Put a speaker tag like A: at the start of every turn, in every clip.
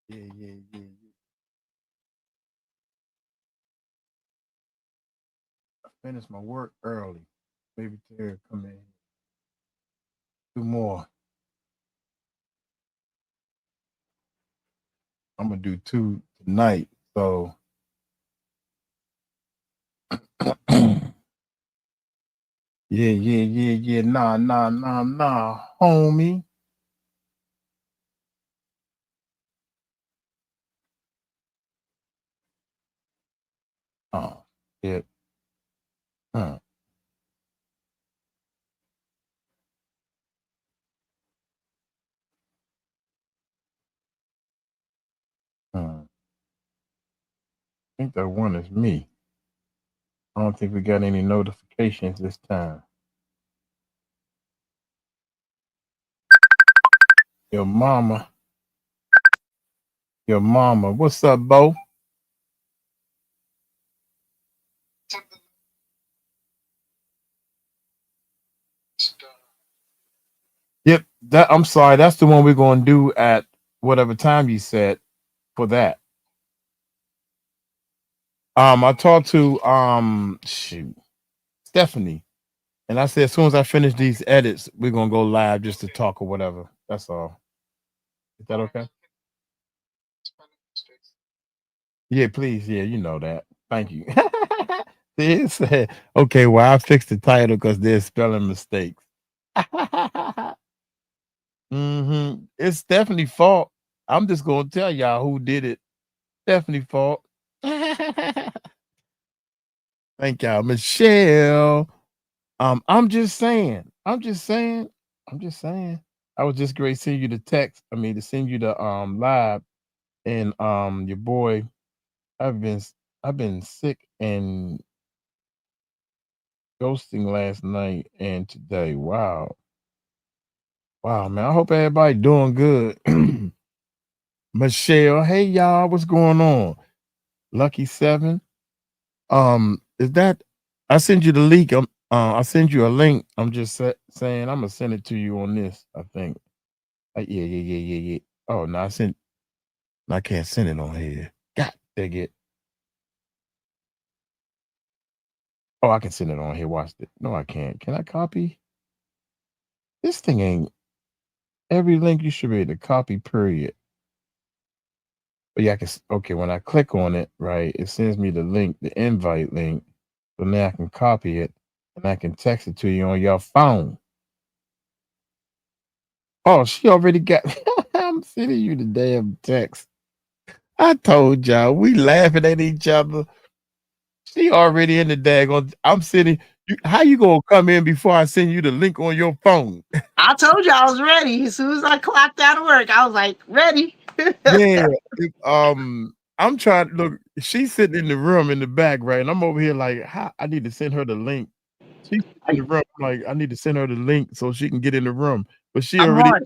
A: Yeah. I finished my work early. Baby Terry come in. Do more. I'm gonna do 2 tonight. So yeah. Nah, homie. Oh, yeah. Huh. I think that one is me. I don't think we got any notifications this time. Your mama. What's up, Bo? Yep. That I'm sorry. That's the one we're gonna do at whatever time you said for that. I talked to Stephanie, and I said as soon as I finish these edits, we're gonna go live just to talk or whatever. That's all. Is that okay? Yeah, please. Yeah, you know that. Thank you. It said, okay, well, I fixed the title because there's spelling mistakes. It's Stephanie's fault. I'm just gonna tell y'all who did it. Stephanie's fault. Thank y'all, Michelle. I'm just saying. I was just great seeing you the text. I mean, to send you the live, and your boy. I've been I've been sick and ghosting last night and today. Wow, man. I hope everybody doing good. Michelle, hey y'all, what's going on? Lucky 7. Is that? I send you the link. I send you a link. I'm just saying I'm gonna send it to you on this. I think. Yeah. Oh no, I can't send it on here. God dang it. Oh, I can send it on here. Watch it. No, I can't. Can I copy? This thing ain't every link you should be able to copy. Period. But yeah, I can. Okay, when I click on it, right, it sends me the link, the invite link. So now I can copy it and I can text it to you on your phone. Oh, she already got. I'm sending you the damn text. I told y'all we laughing at each other. She already in the daggone. I'm sitting. How you gonna come in before I send you the link on your phone?
B: I told you I was ready. As soon as I clocked out of work, I was like, ready.
A: Yeah. I'm trying to look. She's sitting in the room in the back, right? And I'm over here like, how I need to send her the link. She's in the room, like I need to send her the link so she can get in the room. But she
B: I'm
A: already.
B: on.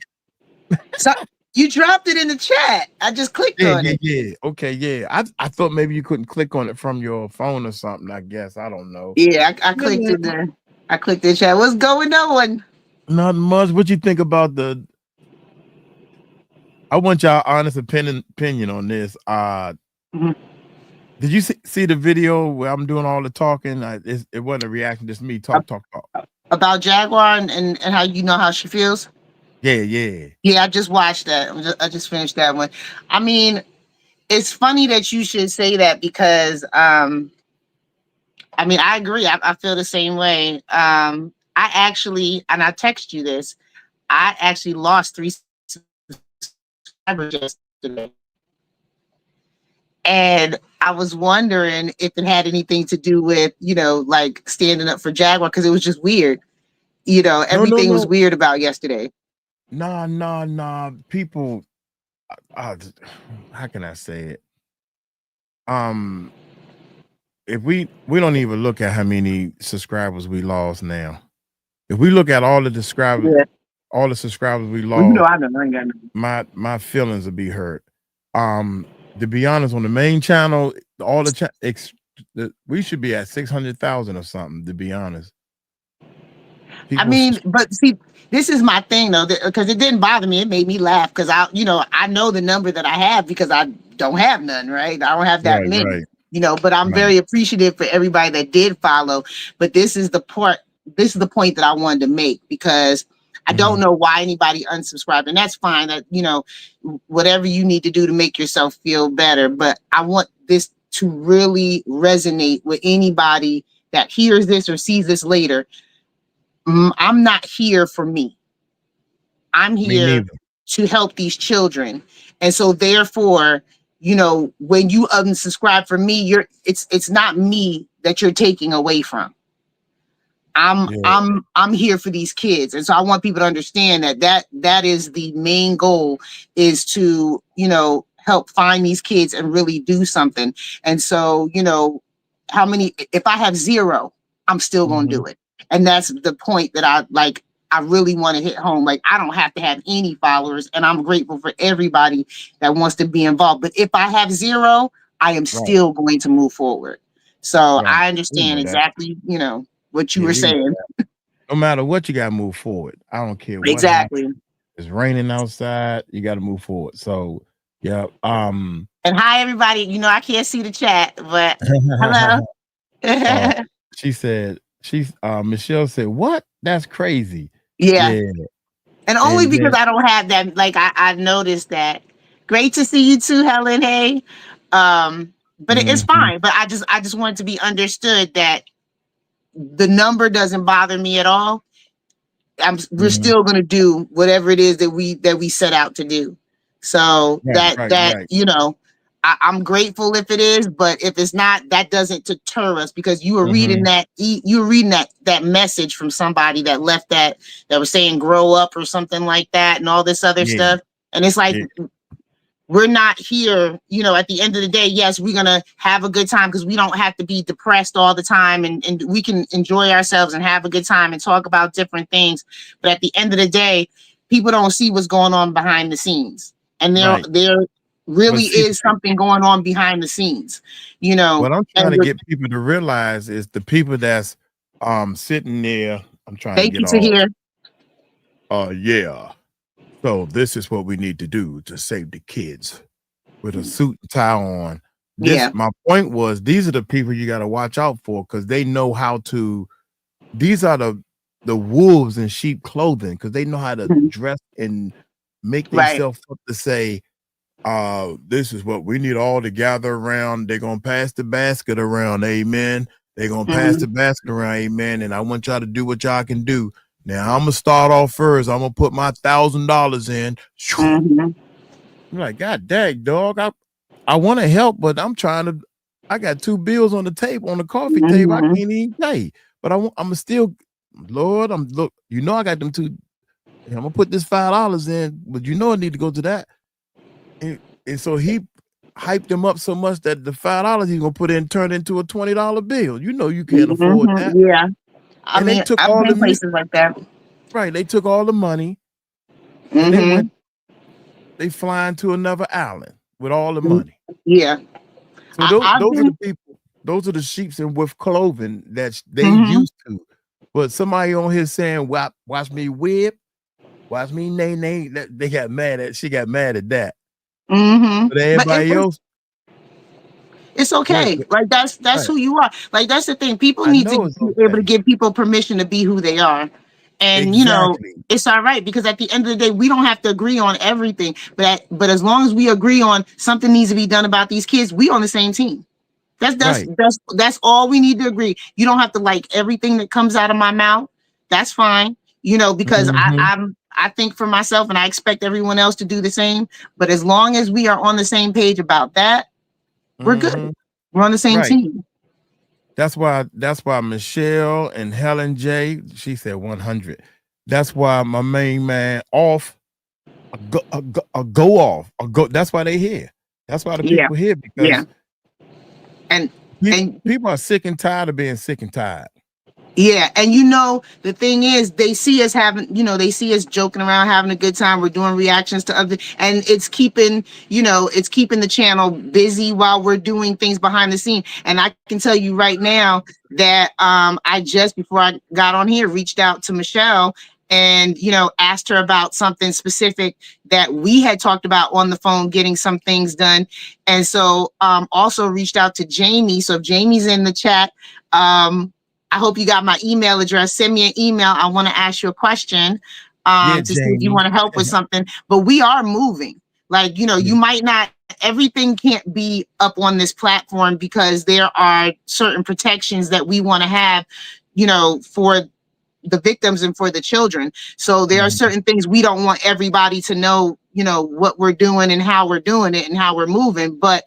B: So you dropped it in the chat. I just clicked on it.
A: Yeah. Okay, yeah. I thought maybe you couldn't click on it from your phone or something. I guess I don't know.
B: Yeah, I clicked
A: Yeah.
B: in there. I clicked the chat. What's going on?
A: Not much. What you think about the? I want y'all honest opinion on this.
B: Mhm.
A: Did you see the video where I'm doing all the talking? It wasn't a reaction, just me talk.
B: About Jaguar and how you know how she feels.
A: Yeah.
B: Yeah, I just watched that. I just finished that one. I mean, it's funny that you should say that because I mean I agree. I feel the same way. I actually, and I text you this. I actually lost 3 subscribers yesterday. And I was wondering if it had anything to do with, like standing up for Jaguar, because it was just weird. Everything was
A: No.
B: weird about yesterday.
A: Nah. People, how can I say it? Um, if we don't even look at how many subscribers we lost now. If we look at all the subscribers,
B: Yeah.
A: we
B: Well,
A: lost,
B: I know. I ain't got no.
A: my feelings will be hurt. To be honest, on the main channel, all we should be at 600,000 or something. To be honest,
B: I mean, but see, this is my thing though, because it didn't bother me. It made me laugh because I know the number that I have because I don't have none, right? I don't have that many, but I'm very appreciative for everybody that did follow. But this is the point that I wanted to make because I don't know why anybody unsubscribed, and that's fine. That whatever you need to do to make yourself feel better. But I want this to really resonate with anybody that hears this or sees this later. I'm not here for me. I'm here to help these children. And so therefore, when you unsubscribe from me, it's not me that you're taking away from. I'm here for these kids. And so I want people to understand that is the main goal, is to, help find these kids and really do something. And so, if I have 0, I'm still going to do it. And that's the point that I really want to hit home. Like, I don't have to have any followers, and I'm grateful for everybody that wants to be involved. But if I have 0, I am still going to move forward. So I understand exactly, what you were saying.
A: No matter what, you got to move forward. I don't care what happens. It's raining outside. You got to move forward. So, yeah.
B: And hi, everybody. I can't see the chat, but hello.
A: She said, Michelle said, what? That's crazy.
B: Yeah. And only because I don't have that. Like, I've noticed that. Great to see you too, Helen. Hey. But it's fine. But I just want to be understood that the number doesn't bother me at all. We're still going to do whatever it is that we set out to do. So I'm grateful if it is, but if it's not, that doesn't deter us, because you were reading that message from somebody that left that was saying grow up or something like that and all this other stuff. And it's like, we're not here, at the end of the day, yes, we're going to have a good time because we don't have to be depressed all the time, and we can enjoy ourselves and have a good time and talk about different things. But at the end of the day, people don't see what's going on behind the scenes. And there really is something going on behind the scenes,
A: What I'm trying to get people to realize is the people that's sitting there. I'm trying to get all. Yeah. So this is what we need to do to save the kids, with a suit and tie on. My point was, these are the people you got to watch out for, because they know how to. These are the wolves in sheep clothing, because they know how to dress and make themselves up to say, this is what we need all to gather around. They're going to pass the basket around. Amen. They're going to pass the basket around. Amen. And I want y'all to do what y'all can do. Now I'm going to start off first. I'm going to put my $1,000 in. I'm like, God dang, dog. I want to help, but I got 2 bills on the table, on the coffee table. I can't even pay, but I'm still, Lord, I got them 2. I'm going to put this $5 in, but I need to go to that. And so he hyped them up so much that the $5 he's going to put in turned into a $20 bill. You can't afford that.
B: Yeah.
A: I mean, they took all the
B: places like that.
A: Right. They took all the money. And they flying to another island with all the money.
B: Yeah.
A: So those are the people. Those are the sheeps in with clothing that they used to. But somebody on here saying, watch me whip, watch me nay. They got mad at. She got mad at that. But everybody else.
B: It's okay. Like that's who you are. Like, that's the thing. People need to be able to give people permission to be who they are. And it's all right, because at the end of the day, we don't have to agree on everything. But as long as we agree on something needs to be done about these kids, we on the same team. That's all we need to agree. You don't have to like everything that comes out of my mouth. That's fine. Because I think for myself, and I expect everyone else to do the same. But as long as we are on the same page about that, we're good. We're on the same team.
A: That's why Michelle and Helen J, she said 100. That's why my main man off, go off. That's why they here. That's why the people here, because
B: and
A: people are sick and tired of being sick and tired.
B: Yeah, and you know, the thing is, they see us having, you know, they see us joking around, having a good time. We're doing reactions to other, and it's keeping, you know, it's keeping the channel busy while we're doing things behind the scene. And I can tell you right now that I just, before I got on here, reached out to Michelle and, you know, asked her about something specific that we had talked about on the phone, getting some things done. And so also reached out to Jamie. So if Jamie's in the chat, I hope you got my email address. Send me an email. I want to ask you a question
A: Yeah,
B: to see if you
A: Jamie.
B: want to help with something. But we are moving. Like, you know, you might not, everything can't be up on this platform because there are certain protections that we want to have, you know, for the victims and for the children. So there are certain things we don't want everybody to know, you know, what we're doing and how we're doing it and how we're moving. But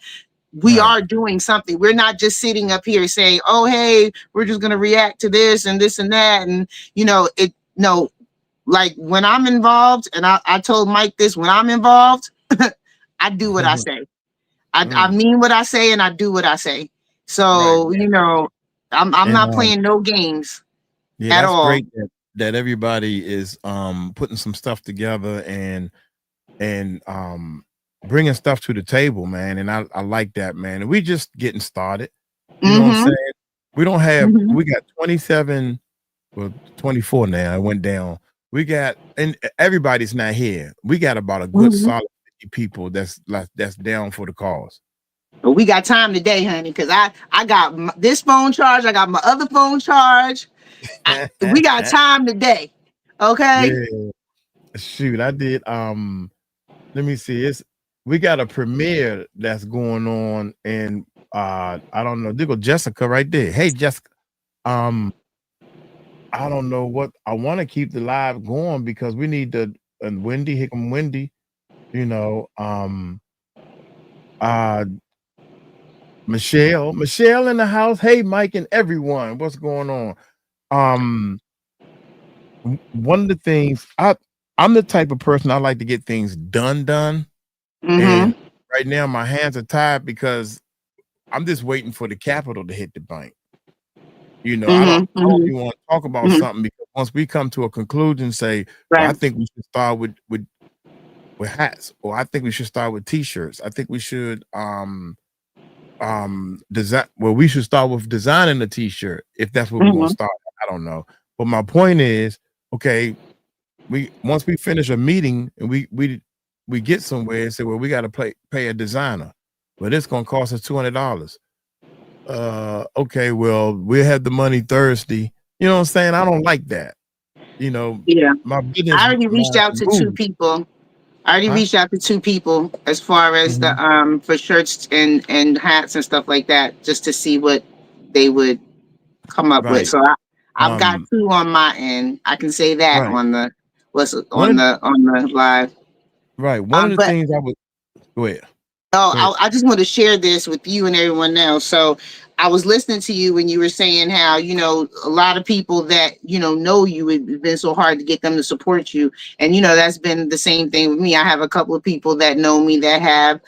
B: we are doing something. We're not just sitting up here saying, oh, hey, we're just going to react to this and this and that. And, you know, no, like when I'm involved, and I told Mike this, when I'm involved, I do what I say. I mean what I say and I do what I say. So, you know, I'm not playing no games at
A: that's
B: all.
A: great that everybody is putting some stuff together and bringing stuff to the table, man. And I like that, man. And we just getting started. You know what I'm saying? We don't have, we got 27, well, 24 now. It went down. We got, and everybody's not here. We got about a good solid 50 people that's down for the cause.
B: But we got time today, honey, because I got this phone charged. I got my other phone charged. We got time today. Okay.
A: Yeah. Shoot, I did. Let me see. We got a premiere that's going on, and I don't know. There go Jessica right there. Hey, Jessica. I don't know what I want to keep the live going because we need the Wendy Hickam Wendy, you know. Michelle in the house. Hey, Mike and everyone, what's going on? One of the things I'm the type of person I like to get things done. And right now my hands are tied because I'm just waiting for the capital to hit the bank. You know, I don't even want to talk about something because once we come to a conclusion, say, well, I think we should start with hats, or I think we should start with t-shirts. I think we should design. Well, we should start with designing the t-shirt if that's what we're gonna start. I don't know, but my point is, okay, once we finish a meeting and we get somewhere and say, well, we got to pay a designer, but it's gonna cost us $200. Okay, well, we'll have the money Thursday. You know what I'm saying? I don't like that. You know, my business.
B: I already reached out to two people. I already reached out to two people as far as the for shirts and hats and stuff like that, just to see what they would come up with. So I've got two on my end. I can say that on the on the live.
A: Right. One of the things I would go ahead.
B: Oh, I just want to share this with you and everyone else. So I was listening to you when you were saying how, you know, a lot of people that, you know you, it's been so hard to get them to support you. And, you know, that's been the same thing with me. I have a couple of people that know me that have,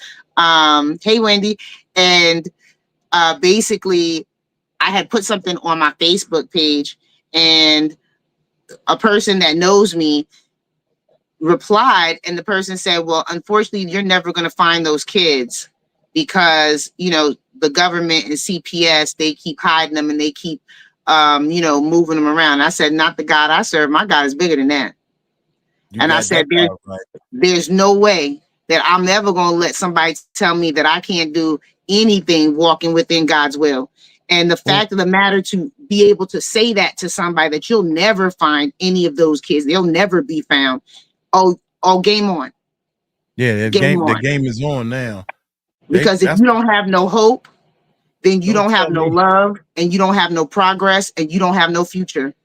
B: hey, Wendy. And basically, I had put something on my Facebook page and a person that knows me replied, and the person said, well, unfortunately, you're never going to find those kids because, you know, the government and CPS, they keep hiding them and they keep, you know, moving them around. I said, not the God I serve. My God is bigger than that. And I said, there's no way that I'm ever going to let somebody tell me that I can't do anything walking within God's will. And the fact of the matter, to be able to say that to somebody, that you'll never find any of those kids, they'll never be found. Oh, game on.
A: Yeah, the game is on now.
B: Because if you don't have no hope, then you don't have no love, and you don't have no progress, and you don't have no future.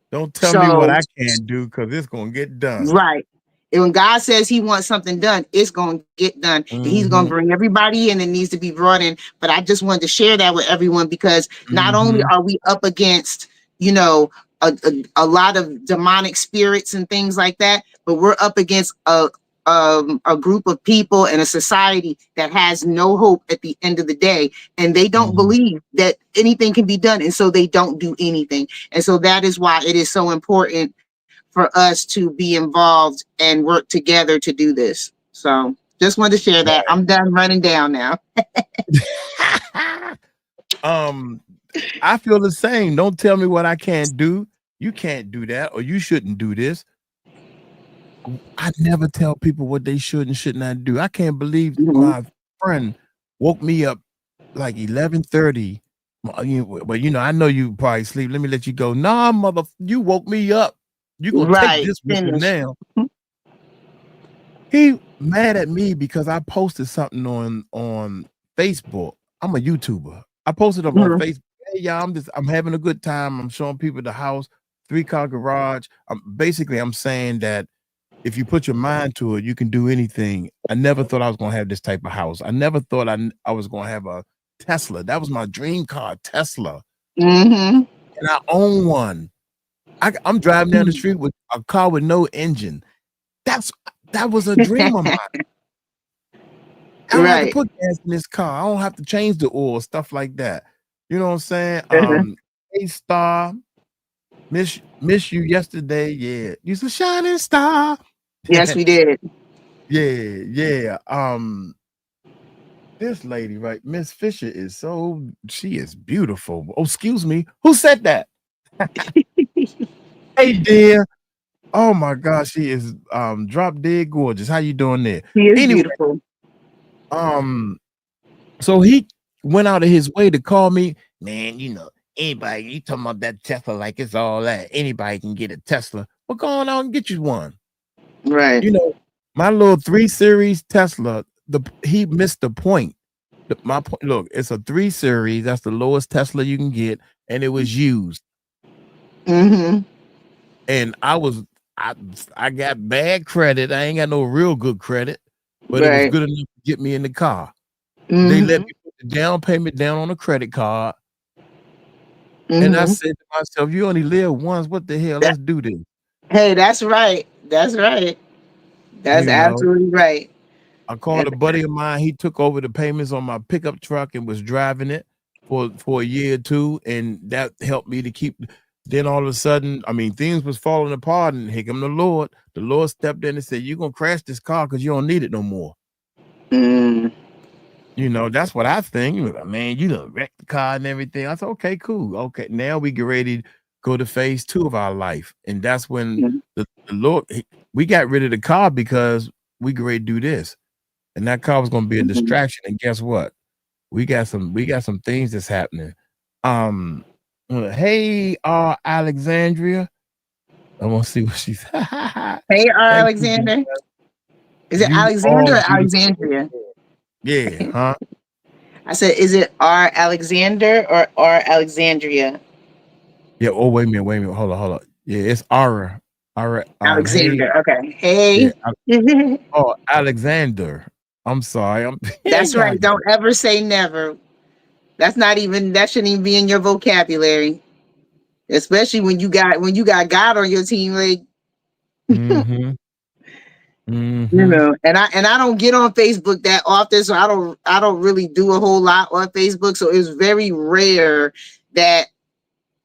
A: Don't tell me what I can't do, because it's going to get done.
B: Right. And when God says he wants something done, it's going to get done. And he's going to bring everybody in that needs to be brought in. But I just wanted to share that with everyone, because not only are we up against, you know, a lot of demonic spirits and things like that, but we're up against a a group of people and a society that has no hope at the end of the day, and they don't believe that anything can be done, and so they don't do anything. And so that is why it is so important for us to be involved and work together to do this. So just wanted to share that. I'm done running down now.
A: I feel the same. Don't tell me what I can't do. You can't do that, or you shouldn't do this. I never tell people what they should and should not do. I can't believe my friend woke me up like 11:30. But you know, I know you probably sleep. Let me let you go. Nah, mother, you woke me up. You gonna take this with you now. He mad at me because I posted something on Facebook. I'm a YouTuber. I posted up on Facebook. Hey y'all, I'm having a good time. I'm showing people the house, 3-car garage. I'm saying that if you put your mind to it, you can do anything. I never thought I was gonna have this type of house. I never thought I was gonna have a Tesla. That was my dream car, Tesla. And I own one. I'm driving down the street with a car with no engine. That was a dream of mine. I don't have to put gas in this car. I don't have to change the oil, stuff like that. You know what I'm saying? Hey Star, miss you yesterday. Yeah, you're a shining star.
B: Yes, we did.
A: Yeah. This lady, right? Miss Fisher she is beautiful. Oh, excuse me. Who said that? Hey, dear. Oh my gosh, she is drop dead gorgeous. How you doing there?
B: She is beautiful.
A: So he went out of his way to call me, man. You know, anybody, you talking about that Tesla like it's all that. Anybody can get a Tesla. Well, go on out and get you one.
B: Right.
A: You know, my little 3 Series Tesla, he missed the point. My point, look, it's a 3 Series. That's the lowest Tesla you can get, and it was used. And I got bad credit. I ain't got no real good credit, but it was good enough to get me in the car. They let me put the down payment down on a credit card. And I said to myself, you only live once. What the hell? Let's do this.
B: Hey, that's right. That's right. That's absolutely right.
A: I called a buddy of mine. He took over the payments on my pickup truck and was driving it for a year or two. And that helped me to keep. Then all of a sudden, I mean, things was falling apart, and here come the Lord. The Lord stepped in and said, you're going to crash this car because you don't need it no more. You know, that's what I think. Man, you done wrecked the car and everything. I said, okay, cool. Okay, now we get ready to go to phase 2 of our life. And that's when the Lord, we got rid of the car because we get ready to do this. And that car was going to be a distraction. And guess what? We got some things that's happening. Hey, Alexandria. I want to see what she's.
B: Hey, Alexander. Is it Alexander or Alexandria?
A: Yeah, huh?
B: I said, is it R. Alexander or R. Alexandria?
A: Yeah. Oh, wait a minute. Hold on. Yeah, it's Ara.
B: Alexander. Okay. Hey.
A: Yeah, oh, Alexander. I'm sorry.
B: That's right. Don't ever say never. That shouldn't even be in your vocabulary. Especially when you got God on your team, like you know, and I don't get on Facebook that often, so I don't really do a whole lot on Facebook. So it's very rare that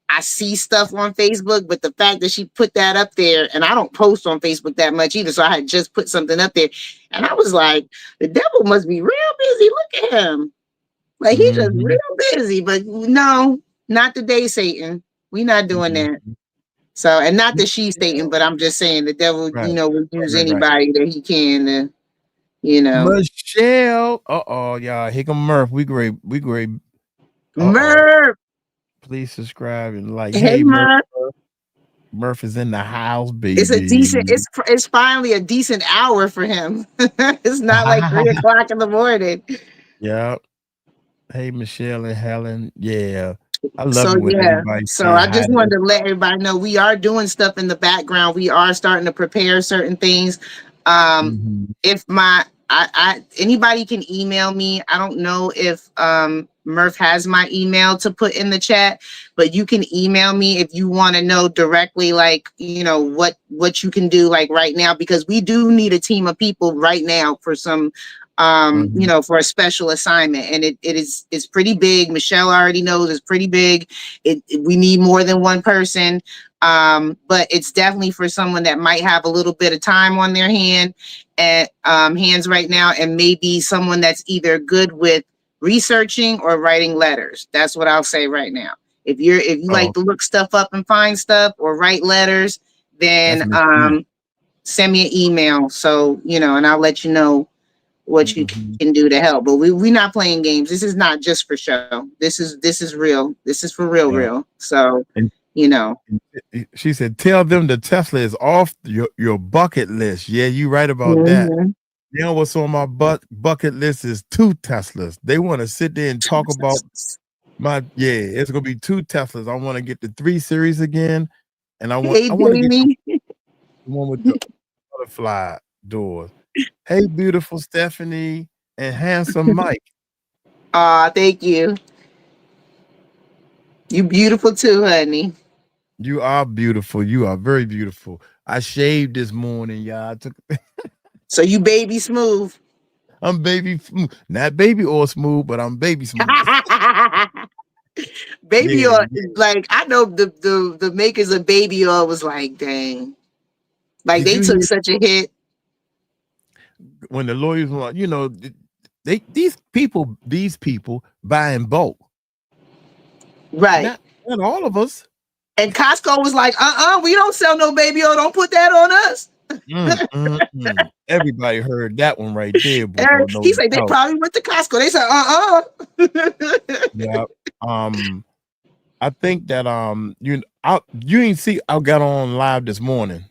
B: I see stuff on Facebook. But the fact that she put that up there, and I don't post on Facebook that much either, so I had just put something up there, and I was like, the devil must be real busy. Look at him, like he's just real busy. But no, not today, Satan. We not doing that. So, and not that she's Satan, but I'm just saying the devil, you know, will use anybody that he can, you know.
A: Michelle, y'all, here come Murph. We great.
B: Murph,
A: please subscribe and like.
B: Hey, Murph.
A: Murph is in the house, baby.
B: It's a decent. It's finally a decent hour for him. It's not like 3 o'clock in the morning.
A: Yeah. Hey, Michelle and Helen. Yeah. I love it when everybody.
B: So I just wanted to let everybody know we are doing stuff in the background. We are starting to prepare certain things. If my Anybody can email me. I don't know if Murph has my email to put in the chat, but you can email me if you want to know directly, like, you know, what you can do like right now, because we do need a team of people right now for some you know, for a special assignment, and it's pretty big. Michelle already knows it's pretty big. We need more than one person, but it's definitely for someone that might have a little bit of time on their hands right now, and maybe someone that's either good with researching or writing letters. That's what I'll say right now. If you like to look stuff up and find stuff or write letters, then send me an email. So, you know, and I'll let you know what you can do to help. But we're not playing games. This is not just for show. This is real. This is for real. So, you know.
A: She said, tell them the Tesla is off your bucket list. Yeah, you right about that. You know what's on my bucket list is 2 Teslas. They want to sit there and talk about it's gonna be 2 Teslas. I want to get the 3 Series again, and I want to get the one with the butterfly doors. Hey, beautiful Stephanie and handsome Mike.
B: Thank you. You beautiful too, honey.
A: You are beautiful. You are very beautiful. I shaved this morning, y'all.
B: So you baby smooth.
A: I'm baby smooth. Not baby oil smooth, but I'm baby smooth.
B: Baby oil, like, I know the makers of baby oil was like, dang. Like, they took such a hit.
A: When the lawyers were like, you know, these people buy in bulk.
B: Right.
A: Not all of us.
B: And Costco was like, we don't sell no baby oil. Don't put that on us.
A: Everybody heard that one right there. Boy,
B: he said they probably went to Costco. They said,
A: Yeah. I think that you ain't see I got on live this morning.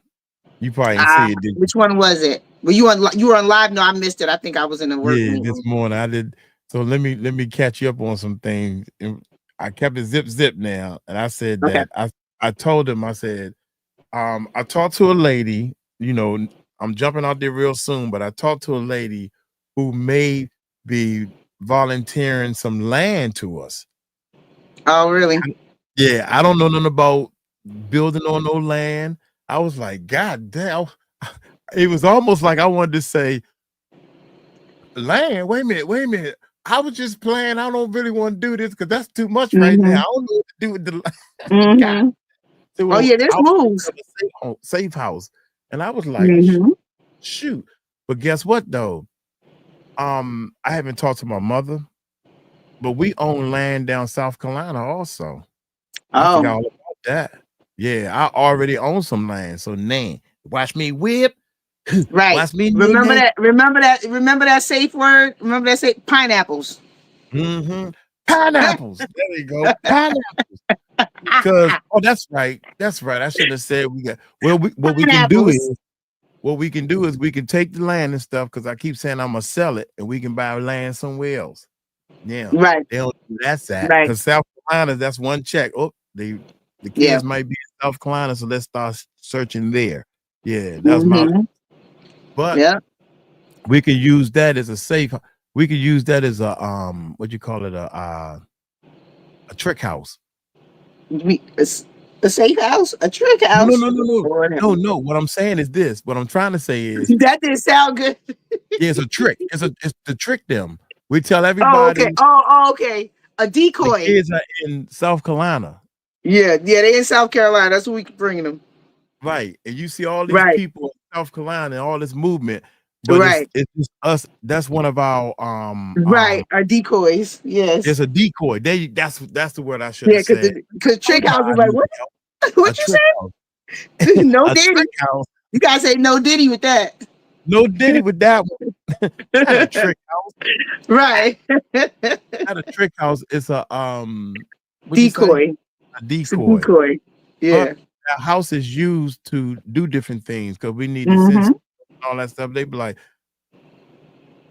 A: You probably didn't see it, did you?
B: Which one was it? Were you were on live? No, I missed it. I think I was in the work meeting.
A: This morning I did. So let me catch you up on some things. I kept it zip now, and I said that I told him, I said, I talked to a lady, you know, I'm jumping out there real soon, but I talked to a lady who may be volunteering some land to us.
B: Oh, really?
A: Yeah, I don't know nothing about building on no land. I was like, God damn. It was almost like I wanted to say, land, wait a minute. I was just playing. I don't really want to do this because that's too much right now. I don't know what to do with the God. So,
B: oh yeah, there's moves.
A: Safe house. And I was like, shoot. But guess what though? I haven't talked to my mother, but we own land down South Carolina also. I forgot all about that. Yeah, I already own some land. So watch me whip.
B: Right.
A: Watch me
B: remember that safe word? Remember that safe pineapples.
A: Pineapples. There you go. Pineapples. Because that's right. I should have said we got what we can do is we can take the land and stuff, because I keep saying I'm gonna sell it and we can buy land somewhere else. Yeah,
B: right.
A: They don't do that side. Because South Carolina, that's one check. Oh, the kids might be in South Carolina, so let's start searching there. Yeah, that's my. But we can use that as a safe. We could use that as a what you call it, a trick house.
B: A safe house, a trick house.
A: No. What I'm saying is this. What I'm trying to say is
B: that didn't sound good.
A: Yeah, it's a trick. It's to trick them. We tell everybody.
B: Okay. A decoy.
A: The kids are in South Carolina.
B: Yeah, they in South Carolina. That's what we can bring them.
A: Right, and you see all these people in South Carolina and all this movement. But it's just us. That's one of our
B: our decoys. Yes,
A: it's a decoy. That's the word I should have said.
B: Because trick house is like what? What you say? No Diddy. You guys say no Diddy with that.
A: No Diddy with that one. Not a trick house.
B: Right.
A: Not a trick house. It's a
B: decoy.
A: A decoy.
B: Decoy. Yeah.
A: But our house is used to do different things because we need to send all that stuff. They be like,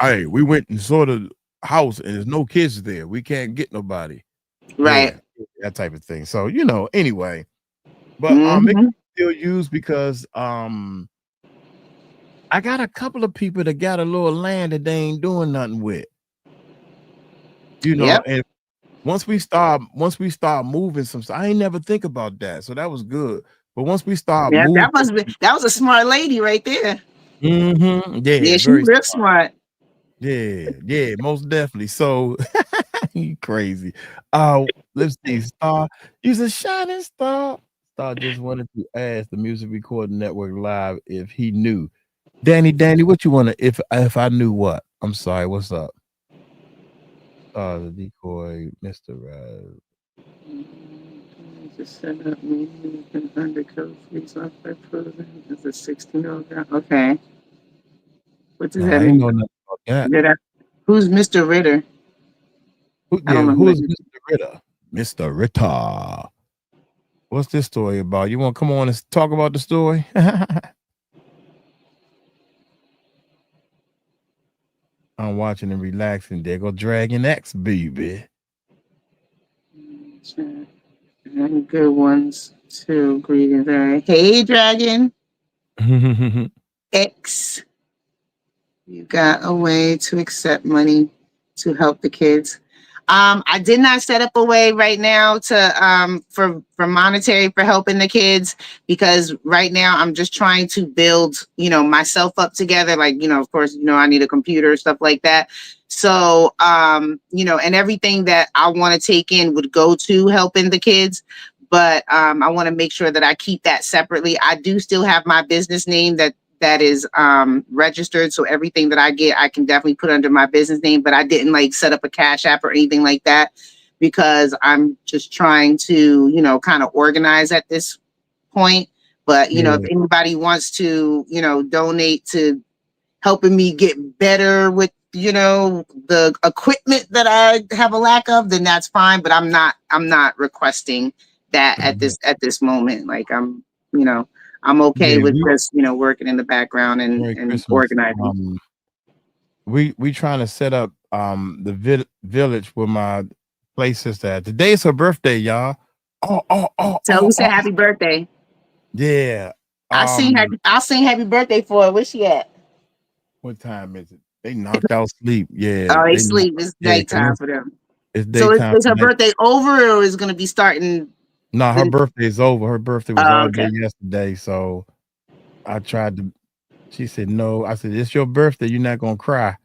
A: hey, we went and saw the house and there's no kids there. We can't get nobody.
B: Right.
A: Yeah, that type of thing. So, anyway. But it can still use because I I got a couple of people that got a little land that they ain't doing nothing with. You know,
B: Yep.
A: and once we start moving some stuff, I ain't never think about that. So that was good. But once we start
B: Yeah,
A: moving,
B: that was a smart lady right there.
A: yeah,
B: Yeah, she's
A: very
B: real
A: smart.
B: smart.
A: Yeah, most definitely. So you crazy. Let's see. Star, he's a shining star. Star just wanted to ask the Music Recording Network Live if he knew. Danny, what you want to if I knew what? I'm sorry, what's up? The decoy, Mr.
B: Just set up me and undercoat freeze off that frozen. It's a 16 Okay. What does
A: No,
B: that
A: I ain't
B: mean?
A: know nothing about that.
B: Who's Mr. Ritter? I don't know who that
A: Who's
B: is.
A: Mr. Ritter? Mr. Ritter. What's this story about? You want to come on and talk about the story? I'm watching and relaxing. There go Dragon X, baby.
B: And good ones too. Greetings. All right. Hey, Dragon X. You got a way to accept money to help the kids. I did not set up a way right now to for monetary for helping the kids, because right now I'm just trying to build, myself up together. Like, of course, I need a computer, stuff like that. So, and everything that I want to take in would go to helping the kids. But I want to make sure that I keep that separately. I do still have my business name that is registered, so everything that I get I can definitely put under my business name, but I didn't like set up a Cash App or anything like that, because I'm just trying to kind of organize at this point. But if anybody wants to donate to helping me get better with the equipment that I have a lack of, then that's fine. But I'm not requesting that at this moment. Like I'm okay with just working in the background
A: Merry
B: and
A: Christmas.
B: organizing.
A: We trying to set up the village where my play sister at. Today's her birthday, y'all.
B: So we say happy birthday.
A: Yeah.
B: I'll sing happy birthday for her. Where's she at?
A: What time is it? They knocked out sleep. Yeah.
B: Oh, they sleep. It's nighttime for them.
A: It's
B: So
A: daytime.
B: is her birthday over, or is it going to be starting?
A: No, her birthday is over. Her birthday was all
B: okay.
A: day yesterday. So I tried to, she said, no. I said, it's your birthday. You're not going to cry.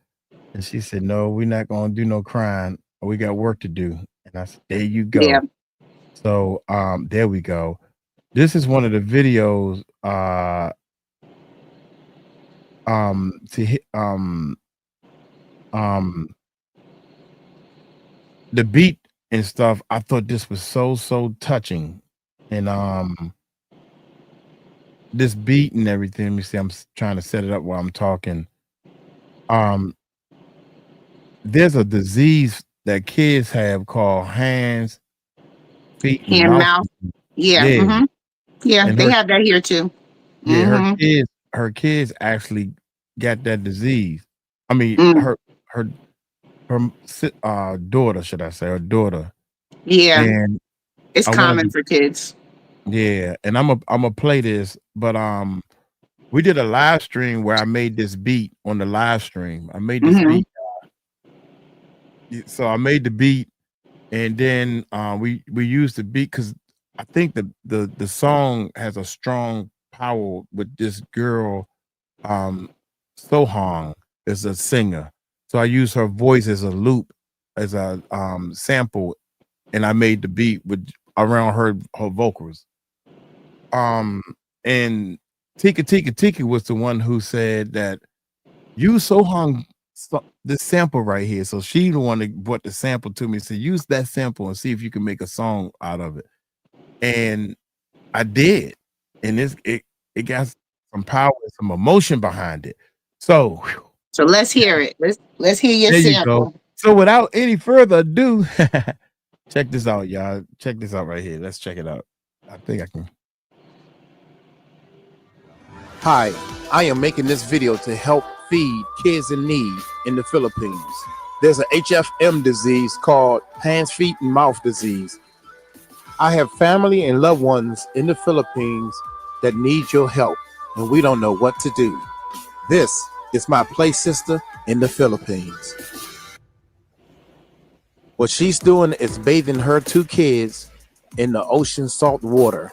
A: And she said, no, we're not going to do no crying. We got work to do. And I said, there you go.
B: Yeah.
A: So there we go. This is one of the videos to hit the beat and stuff. I thought this was so touching. And this beat and everything. Let me see, I'm trying to set it up while I'm talking. There's a disease that kids have called hands, feet, and mouth.
B: Yeah. Mm-hmm. Yeah, they have that here too.
A: Yeah, her kids actually got that disease. I mean, her daughter, should I say, her daughter.
B: Yeah,
A: and
B: it's common for kids.
A: Yeah, and I'm gonna play this, but we did a live stream where I made this beat on the live stream. I made this beat. So I made the beat, and then we used the beat because I think the song has a strong power with this girl. Sohang is a singer, so I use her voice as a loop, as a sample, and I made the beat with around her vocals. And Tika was the one who said that use Sohang this sample right here. So she the one that brought the sample to me. So use that sample and see if you can make a song out of it. And I did, and it got some power, some emotion behind it. So
B: let's hear it. Let's hear your sample.
A: You go. So without any further ado, check this out, y'all. Check this out right here. Let's check it out. I think I can.
C: Hi, I am making this video to help feed kids in need in the Philippines. There's an HFM disease called hands, feet, and mouth disease. I have family and loved ones in the Philippines that need your help, and we don't know what to do. This is my play sister in the Philippines. What she's doing is bathing her 2 kids in the ocean salt water.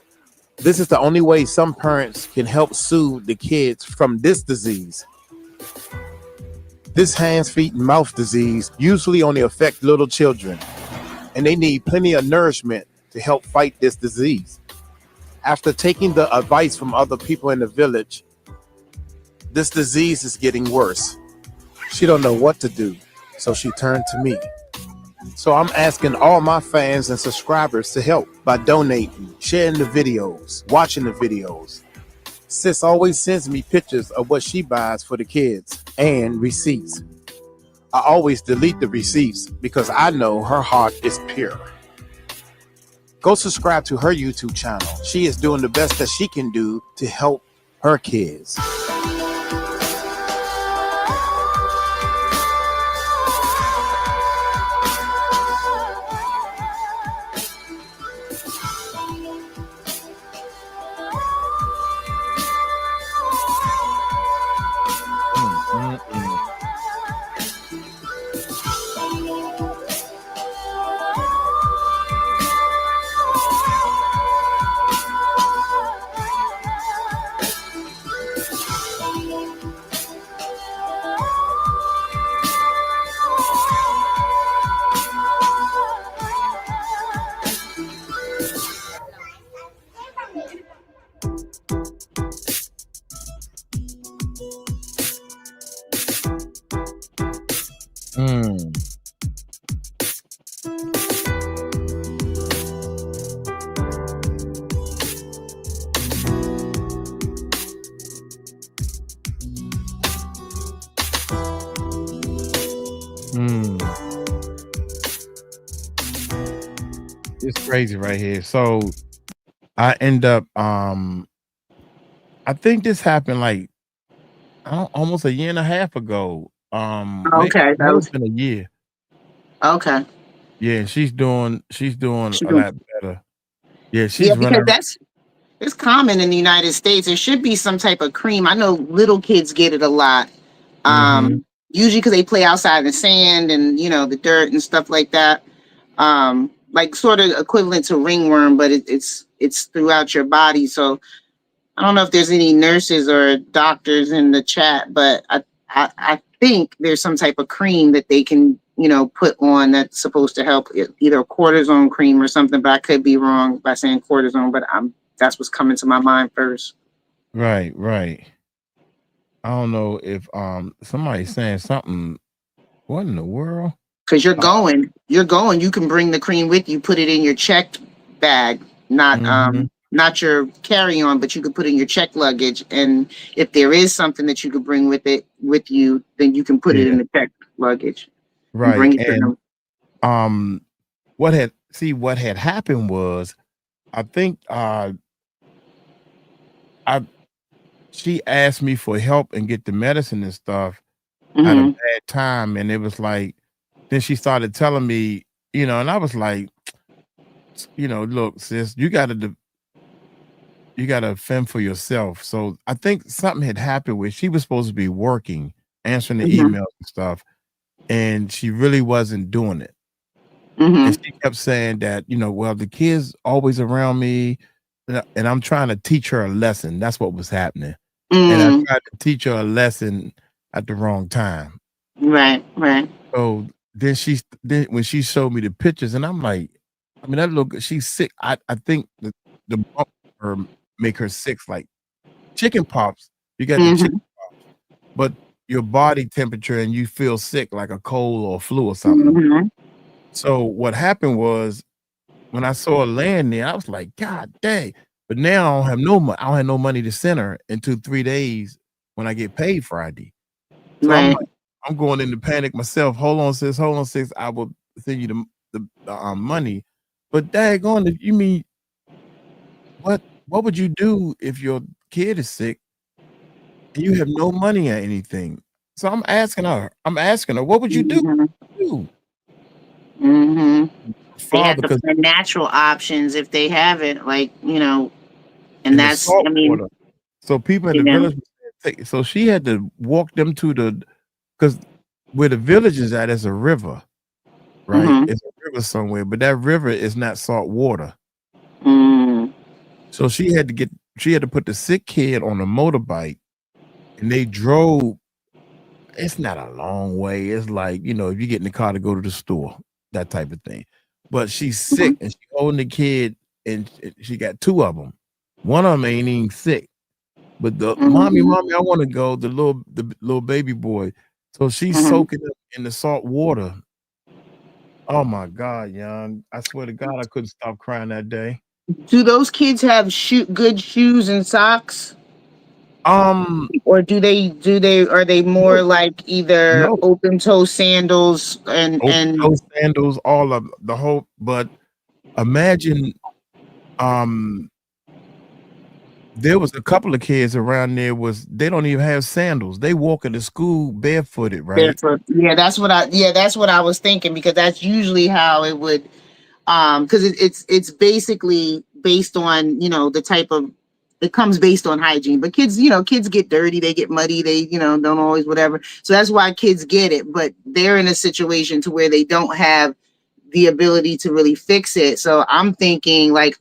C: This is the only way some parents can help soothe the kids from this disease. This hands, feet, and mouth disease usually only affect little children, and they need plenty of nourishment to help fight this disease. After taking the advice from other people in the village, this disease is getting worse. She don't know what to do, so she turned to me. So I'm asking all my fans and subscribers to help by donating, sharing the videos, watching the videos. Sis always sends me pictures of what she buys for the kids and receipts. I always delete the receipts because I know her heart is pure. Go subscribe to her YouTube channel. She is doing the best that she can do to help her kids.
A: It's crazy right here. So I end up I think this happened like almost a year and a half ago.
B: Okay, that was
A: been a year.
B: okay.
A: Yeah, she's doing a lot better. Yeah, she's
B: Yeah, because
A: running.
B: it's common in the United States. There should be some type of cream. I know little kids get it a lot. Usually because they play outside in the sand and the dirt and stuff like that. Like sort of equivalent to ringworm, but it's throughout your body. So I don't know if there's any nurses or doctors in the chat, but I think there's some type of cream that they can put on that's supposed to help, either a cortisone cream or something. But I could be wrong by saying cortisone, but that's what's coming to my mind first.
A: Right. I don't know if somebody's saying something. What in the world?
B: Because you're going, you can bring the cream with you, put it in your checked bag, not your carry-on, but you could put it in your checked luggage. And if there is something that you could bring with you, then you can put it in the checked luggage.
A: Right.
B: Bring it to them.
A: What had happened was, I think she asked me for help and get the medicine and stuff at a bad time, and it was like, then she started telling me, and I was like, look, sis, you gotta fend for yourself. So I think something had happened where she was supposed to be working, answering the emails and stuff, and she really wasn't doing it. And she kept saying that, well, the kids always around me, and I'm trying to teach her a lesson. That's what was happening. And I tried to teach her a lesson at the wrong time.
B: Right.
A: So then when she showed me the pictures, and I'm like, I mean, that look, she's sick. I think the bump her make her sick, like chicken pox. You got the chicken pox, but your body temperature and you feel sick like a cold or flu or something. So what happened was, when I saw her laying there, I was like, God dang. But now I don't have no money to send her until 3 days when I get paid Friday. So I'm going into panic myself. Hold on, sis. I will send you the money. But daggone, you mean what would you do if your kid is sick and you have no money or anything? So I'm asking her, what would you do?
B: They have to find natural options if they have it, and that's,
A: water. So people in the village were So she had to walk them to because where the village is at is a river, right?
B: Mm-hmm.
A: It's a river somewhere, but that river is not salt water.
B: Mm.
A: So she had to put the sick kid on a motorbike, and they drove. It's not a long way. It's like, if you get in the car to go to the store, that type of thing. But she's sick and she's holding the kid, and she got two of them. One of them ain't even sick. But the mommy, I want to go. The little baby boy. So she's soaking him in the salt water. Oh my God, Jan! I swear to God, I couldn't stop crying that day.
B: Do those kids have good shoes and socks? Or are they more like either
A: No,
B: open toe sandals and
A: open toe sandals, all of the whole. But imagine, there was a couple of kids around there they don't even have sandals. They walking to school barefooted, right?
B: Yeah, that's what I was thinking, because that's usually how it would, because it's basically based on, the type of, it comes based on hygiene. But kids, kids get dirty, they get muddy, they, don't always whatever. So that's why kids get it, but they're in a situation to where they don't have the ability to really fix it. So I'm thinking like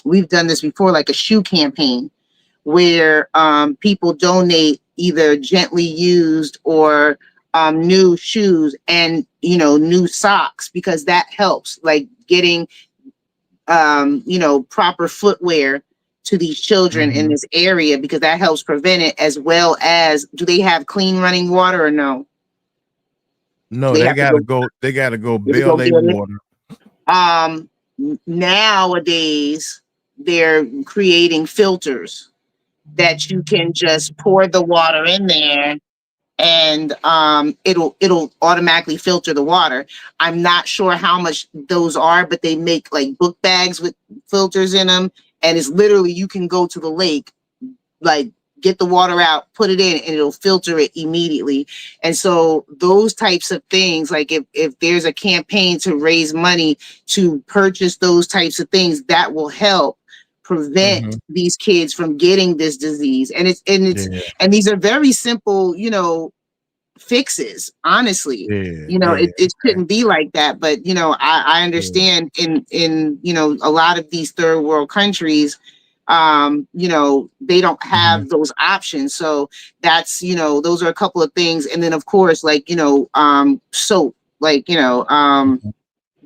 B: we've done this before, like a shoe campaign where people donate either gently used or new shoes and new socks, because that helps, like getting proper footwear to these children in this area, because that helps prevent it. As well as, do they have clean running water or no?
A: No, they gotta go bail their water.
B: Nowadays they're creating filters that you can just pour the water in there, and it'll automatically filter the water. I'm not sure how much those are, but they make like book bags with filters in them, and it's literally, you can go to the lake, like get the water out, put it in, and it'll filter it immediately. And so those types of things, like if there's a campaign to raise money to purchase those types of things, that will help prevent these kids from getting this disease. And and these are very simple, fixes, honestly. It shouldn't be like that, but I understand in a lot of these third world countries, they don't have those options. So that's, those are a couple of things. And then of course, like, soap, like,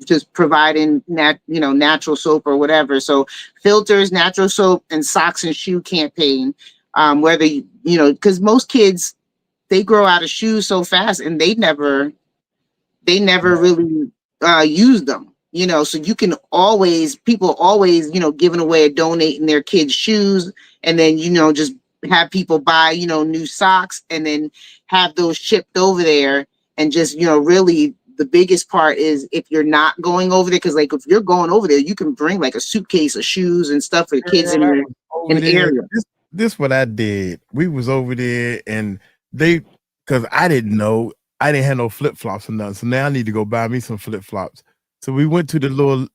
B: just providing natural soap or whatever. So filters, natural soap, and socks and shoe campaign. Whether because most kids, they grow out of shoes so fast, and they never really use them. So you can people always, giving away or donating their kids' shoes, and then, just have people buy, new socks, and then have those shipped over there. And just, really the biggest part is, if you're not going over there, because like if you're going over there, you can bring like a suitcase of shoes and stuff for the kids in the area.
A: This what I did. We was over there, and because I didn't know, I didn't have no flip flops or nothing. So now I need to go buy me some flip flops. So we went to the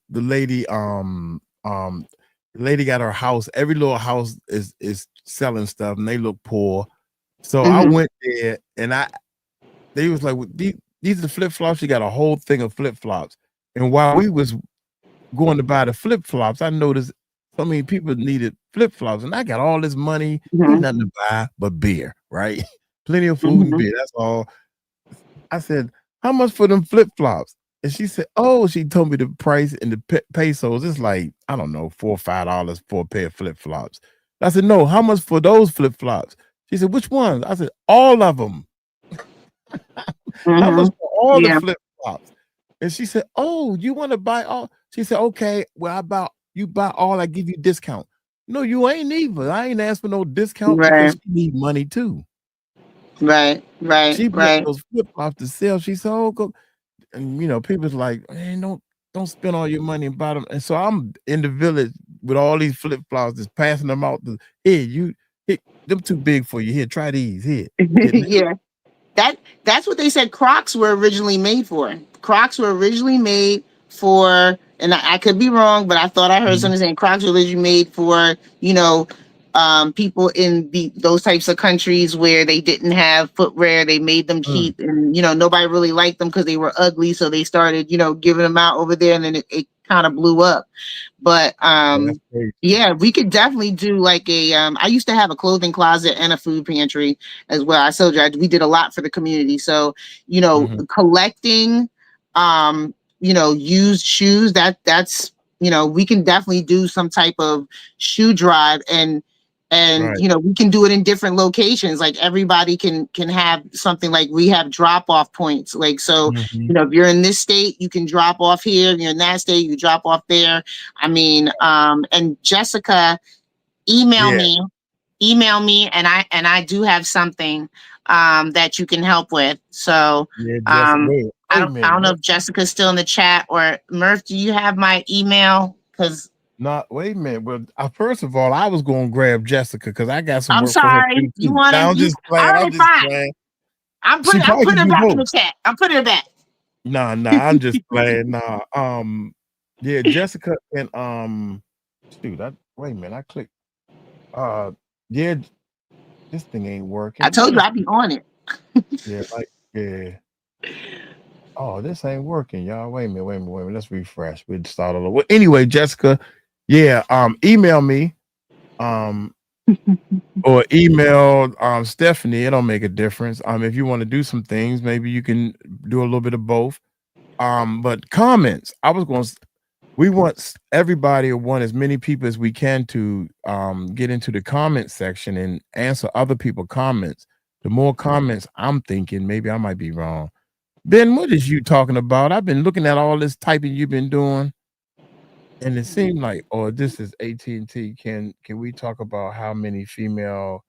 A: lady. The lady got her house. Every little house is selling stuff, and they look poor. So I went there, and they was like, these are the flip flops. She got a whole thing of flip flops. And while we was going to buy the flip flops, I noticed so many people needed flip flops, and I got all this money, ain't nothing to buy but beer, right? Plenty of food and beer. That's all. I said, how much for them flip flops? And she said, oh, she told me the price in the pesos. It's like, I don't know, $4 or $5 for a pair of flip flops. I said, no, how much for those flip flops? She said, which ones? I said, all of them. How much for all the flip flops? And she said, oh, you want to buy all? She said, okay, well, you buy all, I give you discount. No, you ain't either. I ain't asked for no discount because she need money too.
B: Right.
A: She bought those flip flops to sell. She said, oh, go. And people's like, man, don't spend all your money and buy them. And so I'm in the village with all these flip flops, just passing them out. Here, them too big for you. Here, try these. Here.
B: Yeah. That's what they said Crocs were originally made for. Crocs were originally made for, and I could be wrong, but I thought I heard something saying Crocs were originally made for, people in those types of countries where they didn't have footwear, they made them keep, and nobody really liked them because they were ugly, so they started giving them out over there, and then it kind of blew up. But yeah, we could definitely do like a I used to have a clothing closet and a food pantry as well. I told you we did a lot for the community. So, collecting used shoes, that's we can definitely do some type of shoe drive, and we can do it in different locations. Like everybody can have something, like we have drop off points. Like, so, if you're in this state, you can drop off here. If you're in that state, you drop off there. I mean, and Jessica, email me, and I do have something that you can help with. So I don't know if Jessica's still in the chat, or Murph, do you have my email? Because
A: wait a minute. Well, first of all, I was going to grab Jessica because I got some
B: I'm
A: work
B: sorry.
A: for her too.
B: You want to?
A: I'm just playing. I'm just playing.
B: I'm putting it back in the chat. I'm putting it back.
A: Nah, I'm just playing. Yeah, Jessica and shoot, wait a minute. I clicked. Yeah, this thing ain't working.
B: I told you I'd be on it.
A: Yeah. Oh, this ain't working, y'all. Wait a minute. Let's refresh. We'll start all over. Well, anyway, Jessica, email me, or email Stephanie. It don't make a difference. If you want to do some things, maybe you can do a little bit of both. But comments, we want everybody, or want as many people as we can to get into the comment section and answer other people's comments. The more comments, I'm thinking, maybe I might be wrong. Ben, what is you talking about? I've been looking at all this typing you've been doing, and it seemed like, this is AT&T. Can we talk about how many female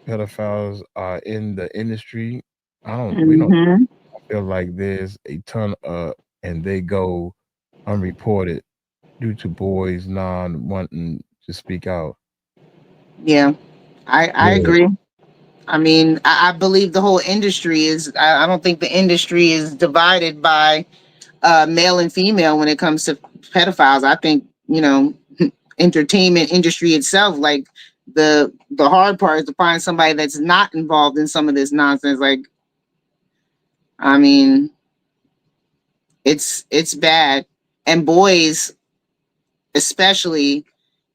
A: pedophiles are in the industry? We don't feel like there's a ton and they go unreported due to boys wanting to speak out.
B: Yeah, I agree. I mean, I believe the whole industry is, I don't think the industry is divided by male and female when it comes to pedophiles. I think, entertainment industry itself, like the hard part is to find somebody that's not involved in some of this nonsense. Like, I mean, it's bad. And boys, especially,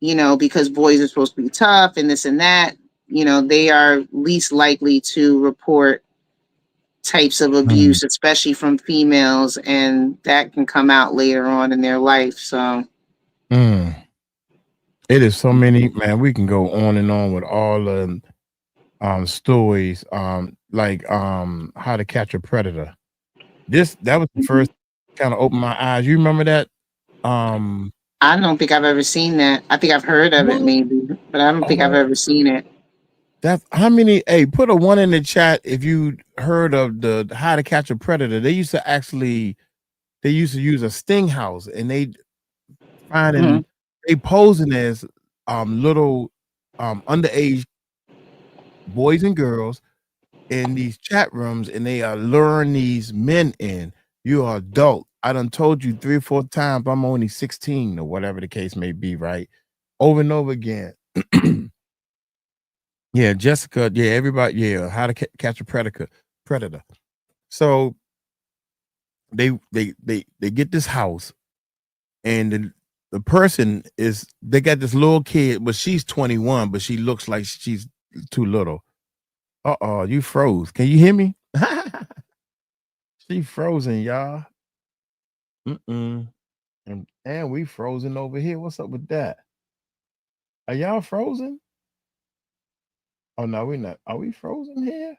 B: because boys are supposed to be tough and this and that, they are least likely to report types of abuse, especially from females, and that can come out later on in their life. So
A: it is so many, man. We can go on and on with all the stories, like How to Catch a Predator. That was the first kind of opened my eyes. You remember that?
B: I don't think I've ever seen that. I think I've heard of it maybe, but I don't think I've ever seen it.
A: That's how many. Hey, put a 1 in the chat if you heard of the How to Catch a Predator. They used to use a sting house, and they posing as little underage boys and girls in these chat rooms, and they are luring these men in. You are adult. I done told you 3 or 4 times I'm only 16 or whatever the case may be, right? Over and over again. Yeah, Jessica. Yeah, everybody. Yeah, How to Catch a Predator. So they get this house, and the person they got this little kid, but she's 21, but she looks like she's too little. You froze. Can you hear me? She frozen, y'all. And we frozen over here. What's up with that? Are y'all frozen? Oh no, we're not. Are we frozen here?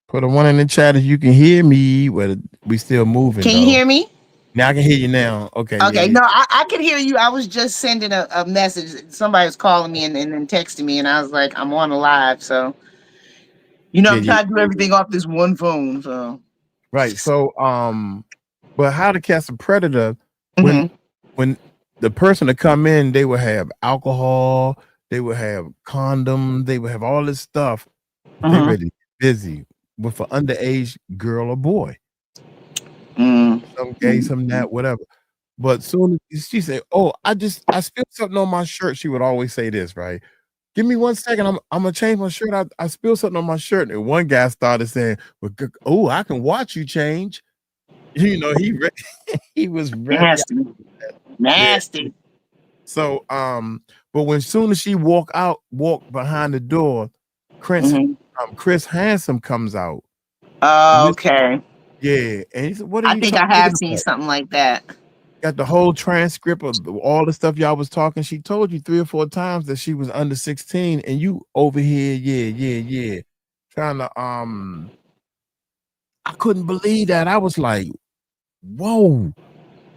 A: Put a 1 in the chat if you can hear me. Whether we still moving.
B: Can you hear me?
A: Now I can hear you now. Okay.
B: Okay. Yeah. No, I can hear you. I was just sending a message. Somebody was calling me and then texting me, and I was like, I'm on a live, so I'm trying to do everything off this one phone. So
A: right. So but How to Catch a Predator, when the person to come in, they would have alcohol, they would have condoms, they would have all this stuff. They really busy with an underage girl or boy. Some gay, some that, whatever. But soon as she said, "Oh, I spilled something on my shirt," she would always say this, right? "Give me 1 second. I'm gonna change my shirt. I spilled something on my shirt." And one guy started saying, "Well, oh, I can watch you change." You know, he was ready.
B: Nasty.
A: Yeah.
B: Nasty.
A: So, but when soon as she walked behind the door, Chris Handsome comes out.
B: Okay.
A: Yeah, and he said, "What are
B: I
A: you
B: think I
A: talking
B: have
A: about?"
B: seen something like that.
A: Got the whole transcript of all the stuff y'all was talking. She told you 3 or 4 times that she was under 16, and you over here, yeah, trying to I couldn't believe that. I was like, whoa.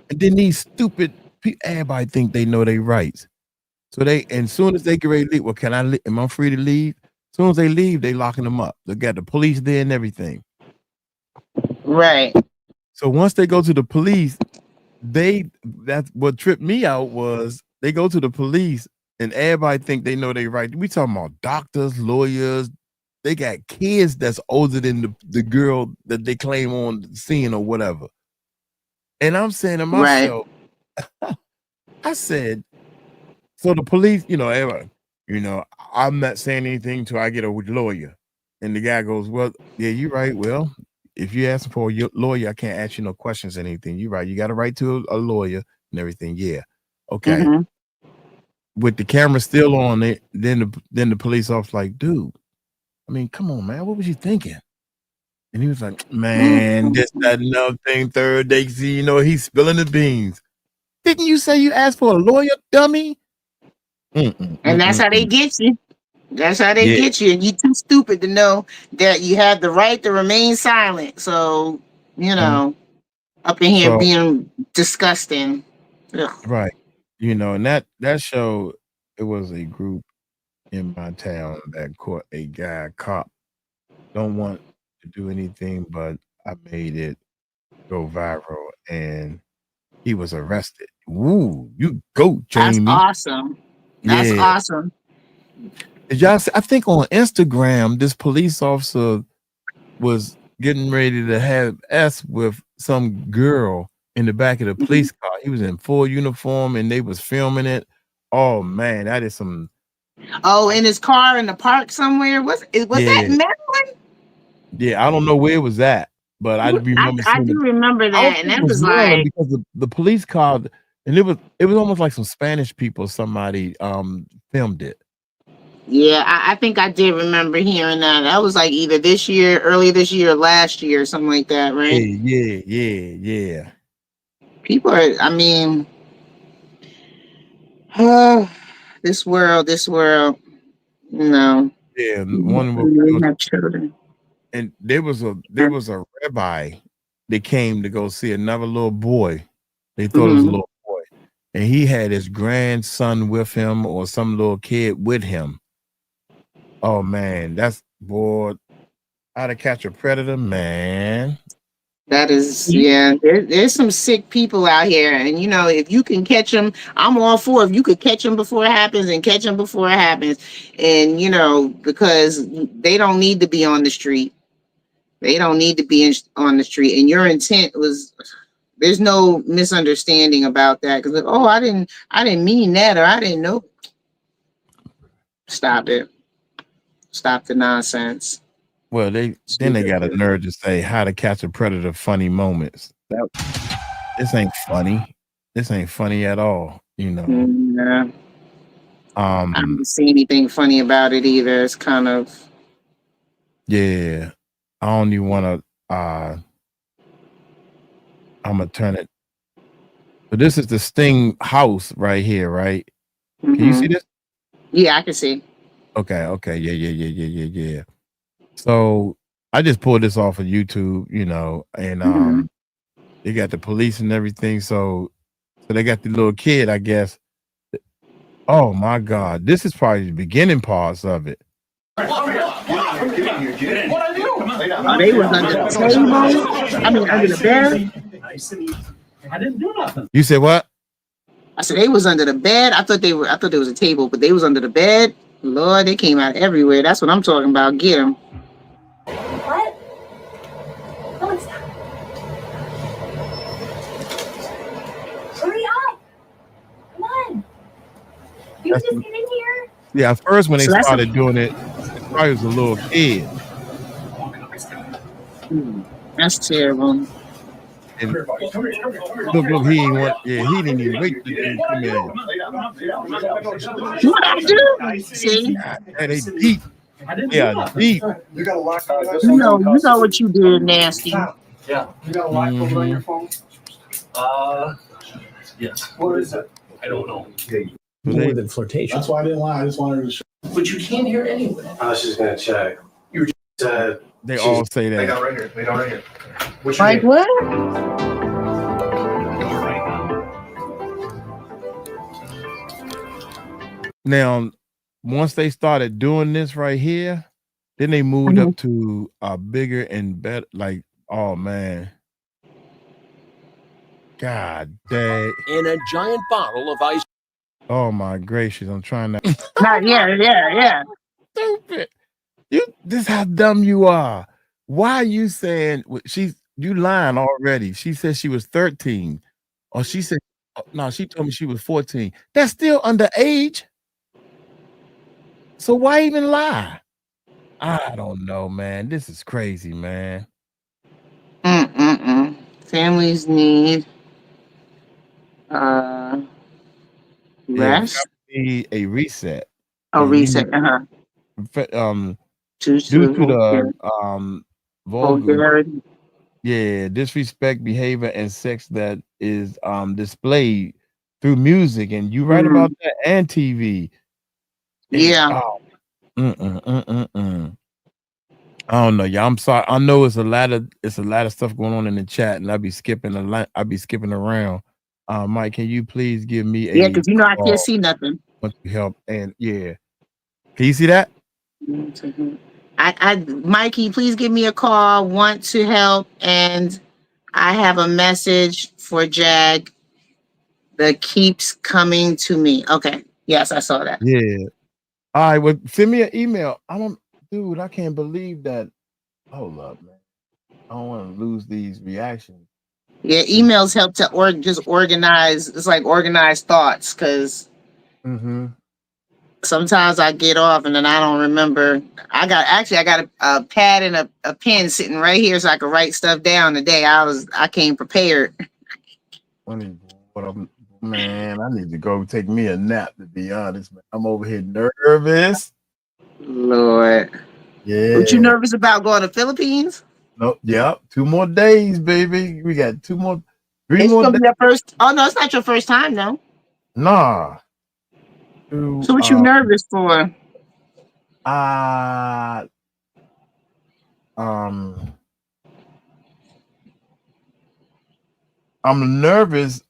A: And then these stupid people, everybody think they know their rights. So and soon as they get ready to leave, well, am I free to leave? As soon as they leave, they locking them up. They got the police there and everything.
B: Right.
A: So once they go to the police, that's what tripped me out was they go to the police and everybody think they know their right. We talking about doctors, lawyers. They got kids that's older than the girl that they claim on the scene or whatever. And I'm saying to myself, I said, so the police, I'm not saying anything until I get a lawyer. And the guy goes, well, yeah, you're right. Well, if you ask for a lawyer, I can't ask you no questions or anything. You're right. You got a right to a lawyer and everything. Yeah. Okay. With the camera still on it, then the police officer like, dude, I mean, come on, man. What was you thinking? And he was like, man, this, that, another thing, third. They see, he's spilling the beans. Didn't you say you asked for a lawyer, dummy?
B: And that's how they get you. That's how they get you. And you're too stupid to know that you have the right to remain silent. So, up in here being disgusting. Ugh.
A: Right. And that show, it was a group in my town that caught a cop. Don't want to do anything, but I made it go viral and he was arrested. Woo, you go, Jamie.
B: That's awesome. That's awesome.
A: Did y'all see, I think on Instagram, this police officer was getting ready to have with some girl in the back of the police car. He was in full uniform and they was filming it. Oh man, that is some.
B: Oh, in his car in the park somewhere. Was that Maryland?
A: Yeah, I don't know where it was at, but I remember.
B: I do remember that, and that was like
A: because the police car, and it was almost like some Spanish people. Somebody filmed it.
B: Yeah, I think I did remember hearing that. That was like either early this year, or last year, or something like that, right?
A: Yeah.
B: People are, I mean, this world, no.
A: Yeah, one
B: have children.
A: And there was a rabbi that came to go see another little boy. They thought it was a little boy, and he had his grandson with him or some little kid with him. Oh man, that's How to Catch a Predator, man.
B: That is, there's some sick people out here, and if you can catch them, I'm all for. If you could catch them before it happens, and catch them before it happens, and because they don't need to be on the street. They don't need to be on the street, and your intent was. There's no misunderstanding about that because I didn't mean that, or I didn't know. Stop it. Stop the nonsense.
A: Well, they got a nerve to say How to Catch a Predator funny moments. This ain't funny. This ain't funny at all.
B: Yeah. I don't see anything funny about it either. It's kind of.
A: Yeah, I don't even want to. I'm gonna turn it. But this is the Sting house right here, right? Can you see this?
B: Yeah, I can see.
A: Okay. Yeah. So I just pulled this off of YouTube, and they got the police and everything. So they got the little kid, I guess. Oh my God, this is probably the beginning parts of it.
B: They was under the table. I mean, under the bed.
D: I didn't do nothing.
A: You said what?
B: I said they was under the bed. I thought there was a table, but they was under the bed. Lord, they came out everywhere. That's what I'm talking about. Get them.
E: What? No, it's not. Hurry you just get in here?
A: Yeah, at first when they
B: So that's
A: started doing it, I was a little kid.
B: That's terrible.
A: And look, he ain't want. Yeah, he didn't even wait to come in.
B: What I do? See,
A: And they deep. Yeah, deep.
D: You got a lock on this?
B: you know what you did, nasty.
D: Yeah. You got a lock over on your phone? Yes. What is it? I don't know.
F: More than flirtation.
D: That's why I didn't lie. I just wanted to show.
F: But you came here anyway.
G: I was just gonna check. You said
A: They all say
G: they
A: that.
G: got right here. They got right here. What's your
B: Like
G: name?
B: what?
A: Now, once they started doing this right here, then they moved up to a bigger and better. Like, oh man, God dang!
F: In a giant bottle of ice.
A: Oh my gracious! I'm trying to.
B: Yeah.
A: Stupid. This how dumb you are. Why are you saying you lying already? She said she was 13, or she said no. She told me she was 14. That's still underage. So why even lie? I don't know, man. This is crazy, man.
B: Families need rest.
A: Need a reset.
B: A reset.
A: Due to the
B: vulgarity.
A: Yeah, disrespect, behavior, and sex that is displayed through music, and you write about that and TV.
B: Yeah.
A: I don't know, y'all. I'm sorry. I know it's a lot of stuff going on in the chat, and I'll be skipping around. Mike, can you please give me a
B: because you know I can't see nothing.
A: Want to help? And yeah, can you see that?
B: Mike, can you please give me a call? Want to help, and I have a message for Jag that keeps coming to me. Okay, yes, I saw that.
A: Yeah. All right, well, send me an email. Dude, I can't believe that. Hold up, man. I don't want to lose these reactions.
B: Yeah, emails help to just organize. It's like organized thoughts, because sometimes I get off and then I don't remember. I got a pad and a pen sitting right here so I could write stuff down today. I came prepared.
A: Man, I need to go take me a nap, to be honest, man. I'm over here nervous.
B: Lord.
A: Yeah.
B: What you nervous about going to Philippines?
A: No, yeah. 2 more days, baby. We got 3 more days.
B: Your first. Oh no, it's not your first time, though.
A: Nah.
B: So what you nervous for?
A: I'm nervous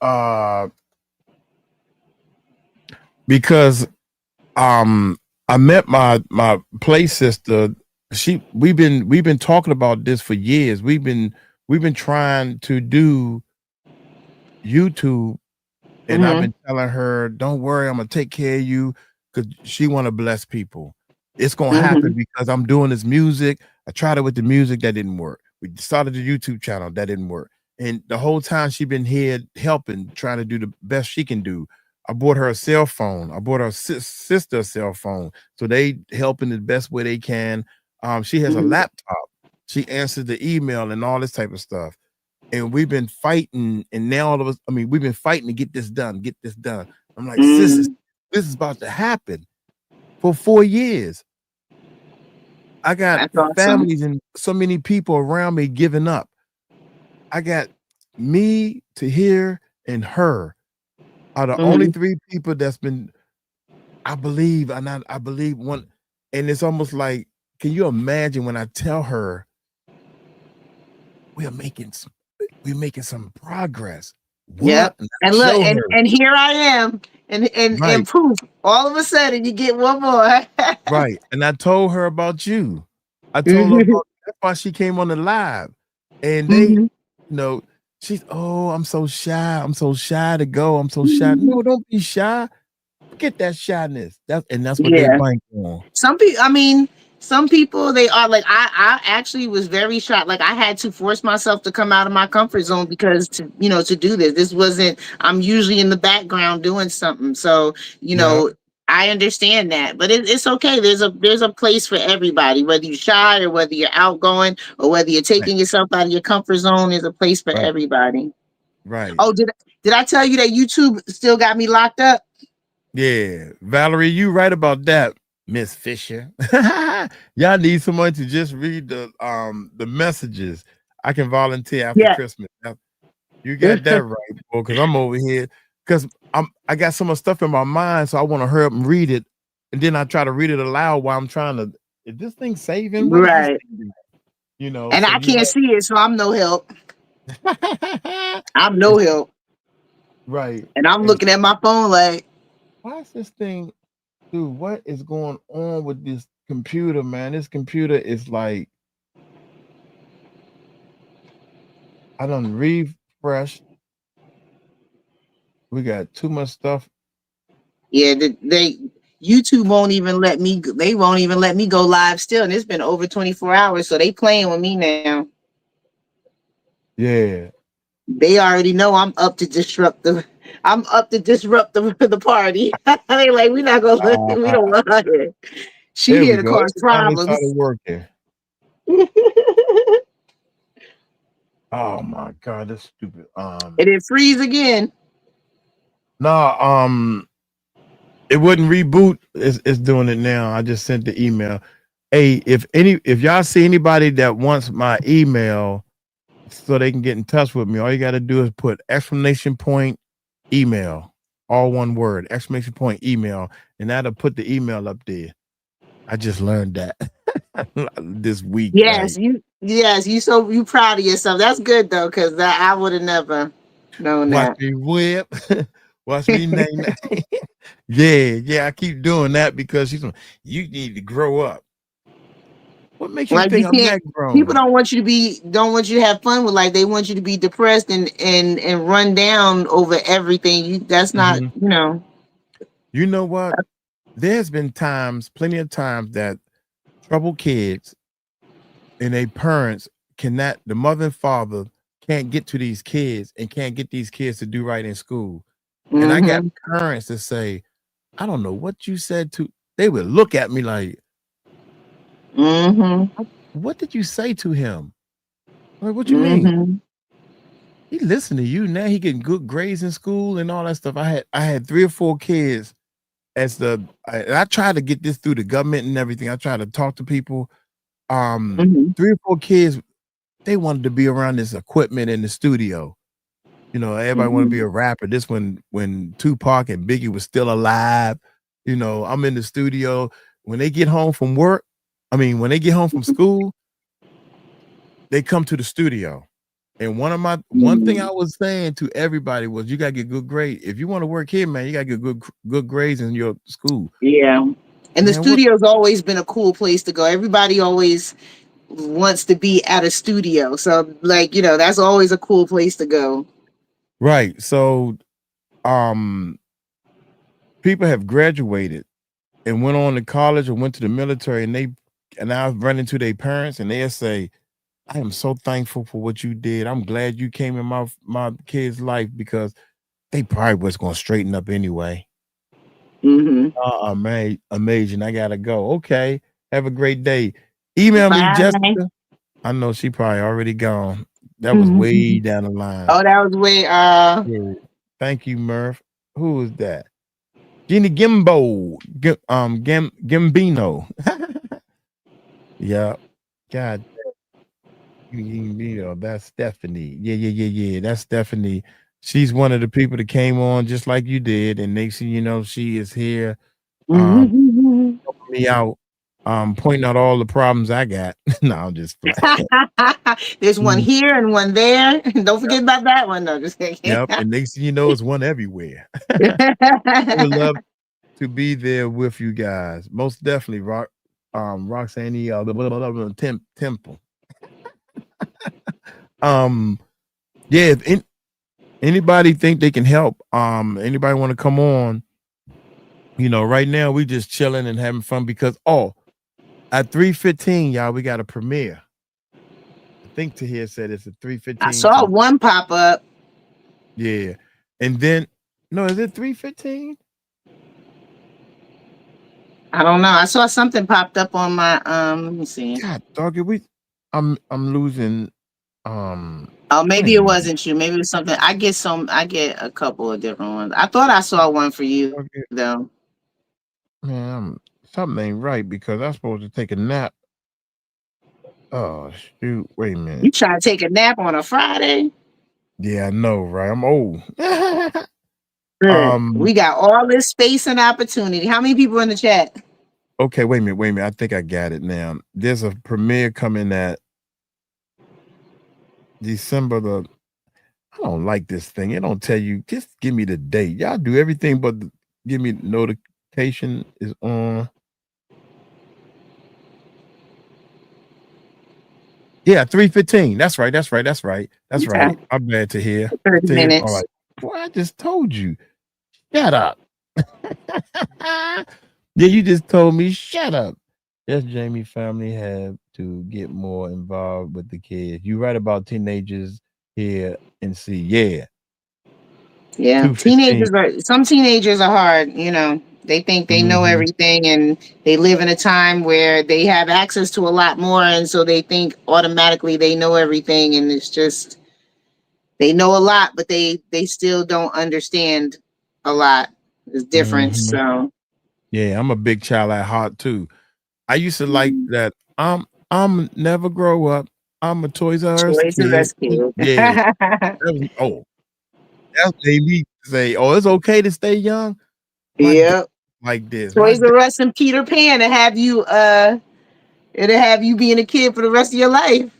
A: because I met my play sister. We've been talking about this for years. We've been trying to do YouTube, and I've been telling her, don't worry, I'm gonna take care of you, because she want to bless people. It's gonna happen because I'm doing this music. I tried it with the music, that didn't work. We started the YouTube channel, that didn't work. And the whole time she been here helping, trying to do the best she can do. I bought her a cell phone. I bought her sister a cell phone. So they helping the best way they can. She has a laptop. She answers the email and all this type of stuff. And we've been fighting. And now all of us, we've been fighting to get this done, I'm like, sis, this is about to happen for 4 years. I got families and so many people around me giving up. I got me, Tahir, and her are the only 3 people that's been, I believe one. And it's almost like, can you imagine when I tell her we're making some progress?
B: Yeah. And look, and here I am. And poof, all of a sudden you get one more.
A: Right. And I told her about you. I told her about, that's why she came on the live. And they she's, I'm so shy. I'm so shy to go. I'm so shy. No, don't be shy. Get that shyness. That's what they bank on.
B: Some people they are like, I actually was very shocked. Like, I had to force myself to come out of my comfort zone because to do this. This wasn't, I'm usually in the background doing something. So, I understand that, but it's okay. There's a place for everybody, whether you're shy or whether you're outgoing or whether you're
A: Right.
B: taking yourself out of your comfort zone. There's a place for
A: Right.
B: everybody.
A: Right.
B: Oh, did I tell you that YouTube still got me locked up?
A: Yeah, Valerie, you right about that, Miss Fisher. Y'all need someone to just read the messages. I can volunteer after
B: Yeah.
A: Christmas. Now, you got that right, boy, because I'm over here because I got so much stuff in my mind, so I want to hurry up and read it, and then I try to read it aloud while I'm trying to. Is this thing saving? What is this
B: Right.
A: thing doing? You know,
B: And
A: so
B: I
A: you
B: can't see it, so I'm no help. I'm no help.
A: Right.
B: And I'm
A: And
B: looking at my phone like,
A: why is this thing, dude? What is going on with this computer, man? This computer is like, I done refreshed. We got too much stuff.
B: yeah, YouTube won't even let me. They won't even let me go live still, and it's been over 24 hours. So they playing with me now.
A: Yeah.
B: They already know I'm up to disrupt the. I'm up to disrupt the party. They like, we not gonna let. We don't want her. She
A: There
B: here
A: we
B: to
A: go.
B: cause
A: It finally started
B: problems.
A: working. Oh my God, that's stupid.
B: And it freeze again.
A: No, it wouldn't reboot. It's doing it now. I just sent the email. Hey, if y'all see anybody that wants my email so they can get in touch with me, all you got to do is put !email, all one word, !email, and that'll put the email up there. I just learned that this week.
B: Yes,
A: Like,
B: you proud of yourself. That's good though, because I would have never known
A: watch
B: that.
A: me whip, watch me name. Yeah, I keep doing that because she's like, you need to grow up. What makes you
B: Like you
A: think I'm
B: can't.
A: that grown?
B: People don't want you to have fun with life. They want you to be depressed and run down over everything. That's not,
A: Mhm.
B: you know.
A: You know what? There's been times, plenty of times, that troubled kids and their parents cannot, the mother and father can't get to these kids and can't get these kids to do right in school. And I got parents that say, I don't know what you said to, they would look at me like, what did you say to him? Like, what you mean? He listened to you. Now he getting good grades in school and all that stuff. I had 3 or 4 kids as I tried to get this through the government and everything. I tried to talk to people. 3 or 4 kids, they wanted to be around this equipment in the studio. You know, everybody want to be a rapper. This when Tupac and Biggie was still alive. You know, I'm in the studio. When they get home from work, when they get home from school, they come to the studio. And one thing I was saying to everybody was, you gotta get good grades. If you want to work here, man, you gotta get good grades in your school.
B: Yeah. And the
A: Man,
B: studio's always been a cool place to go. Everybody always wants to be at a studio. So like, that's always a cool place to go.
A: right. So people have graduated and went on to college or went to the military, and I've run into their parents and they'll say, I am so thankful for what you did. I'm glad you came in my kid's life because they probably was gonna straighten up anyway. Man, amazing. I gotta go. Okay. Have a great day. Email me,
B: Bye.
A: Jessica. I know she probably already gone. That was way down the line.
B: Oh, that was way
A: Yeah. Thank you, Murph. Who is that? Jenny Gimbo. Gambino. Yeah. God. That's Stephanie. Yeah. That's Stephanie. She's one of the people that came on just like you did, and next thing you know, she is here helping me out, pointing out all the problems I got. No, I'm just playing.
B: There's one here and one there. Don't forget about that one though. Just kidding.
A: Yep, and next thing you know, it's one everywhere. I would love to be there with you guys. Most definitely, Roxanne, Temple. Yeah, if anybody think they can help, anybody want to come on, right now we just chilling and having fun because at 3:15, y'all, we got a premiere. I think Tahir said it's at 3:15.
B: I saw one pop up.
A: Yeah, and then no, is it 3:15?
B: I don't know. I saw something popped up on my let me see.
A: God, dog, I'm losing.
B: Oh, maybe it wasn't you. Maybe it was something. I get a couple of different ones. I thought I saw one for you though.
A: Man, something ain't right because I'm supposed to take a nap. Oh shoot! Wait a minute.
B: You trying to take a nap on a Friday?
A: Yeah, I know, right? I'm old.
B: We got all this space and opportunity. How many people in the chat?
A: Okay, wait a minute. I think I got it now. There's a premiere coming at December the. I don't like this thing. It don't tell you. Just give me the date. Y'all do everything but give me notification is on. Yeah, 3:15. That's right.
B: Okay.
A: I'm glad to hear.
B: 30 minutes.
A: All right. Boy, I just told you. Shut up. Yeah, you just told me shut up. Yes, Jamie, family have to get more involved with the kids. You right about teenagers here and see. Yeah.
B: Yeah. Some teenagers are hard, you know. They think they know everything, and they live in a time where they have access to a lot more, and so they think automatically they know everything, and it's just they know a lot, but they still don't understand a lot. It's different. So
A: yeah, I'm a big child at heart too. I used to like that. I'm never grow up. I'm a Toys R Us kid. Yeah. That made me say, "Oh, it's okay to stay young."
B: Yeah,
A: like this.
B: Toys R Us and Peter Pan to have you it'll have you being a kid for the rest of your life.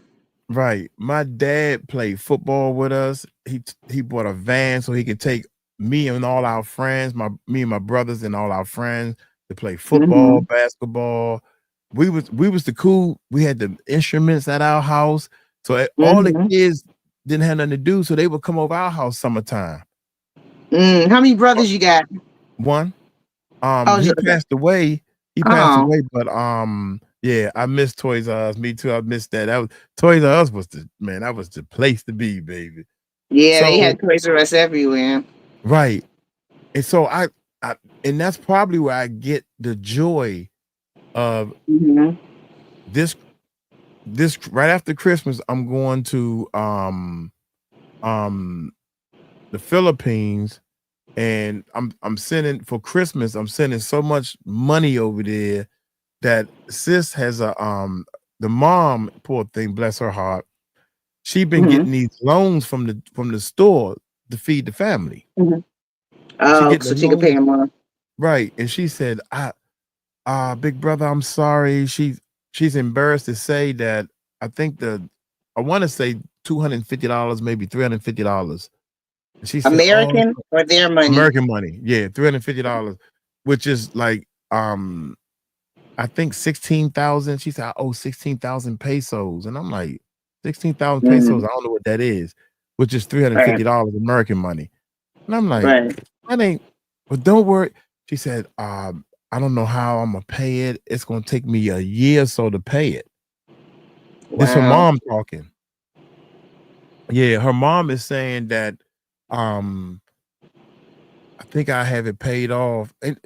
A: Right. My dad played football with us. He bought a van so he could take me and all our friends, me and my brothers and all our friends to play football, basketball. We was the cool. We had the instruments at our house. So all the kids didn't have nothing to do, so they would come over our house summertime.
B: How many brothers you got?
A: One. He passed away. But yeah, I miss Toys R Us. Me too. I missed that. That was Toys R Us was that was the place to be, baby.
B: Yeah, they had Toys R Us everywhere.
A: Right. And so I and that's probably where I get the joy of this right after Christmas. I'm going to the Philippines, and I'm sending for Christmas. I'm sending so much money over there that sis has a the mom, poor thing, bless her heart. She been getting these loans from the store to feed the family.
B: Oh, so she can pay them off.
A: Right. And she said, big brother, I'm sorry. She's embarrassed to say that I think I want to say $250, maybe $350. She said,
B: American or their money?
A: American money. Yeah, $350, which is like I think 16,000. She said, I owe 16,000 pesos. And I'm like, 16,000 pesos, I don't know what that is, which is $350 American money. And I'm like, that ain't, but don't worry. She said, I don't know how I'm gonna pay it. It's gonna take me a year or so to pay it. This her mom talking. Yeah, her mom is saying that I think I have it paid off. And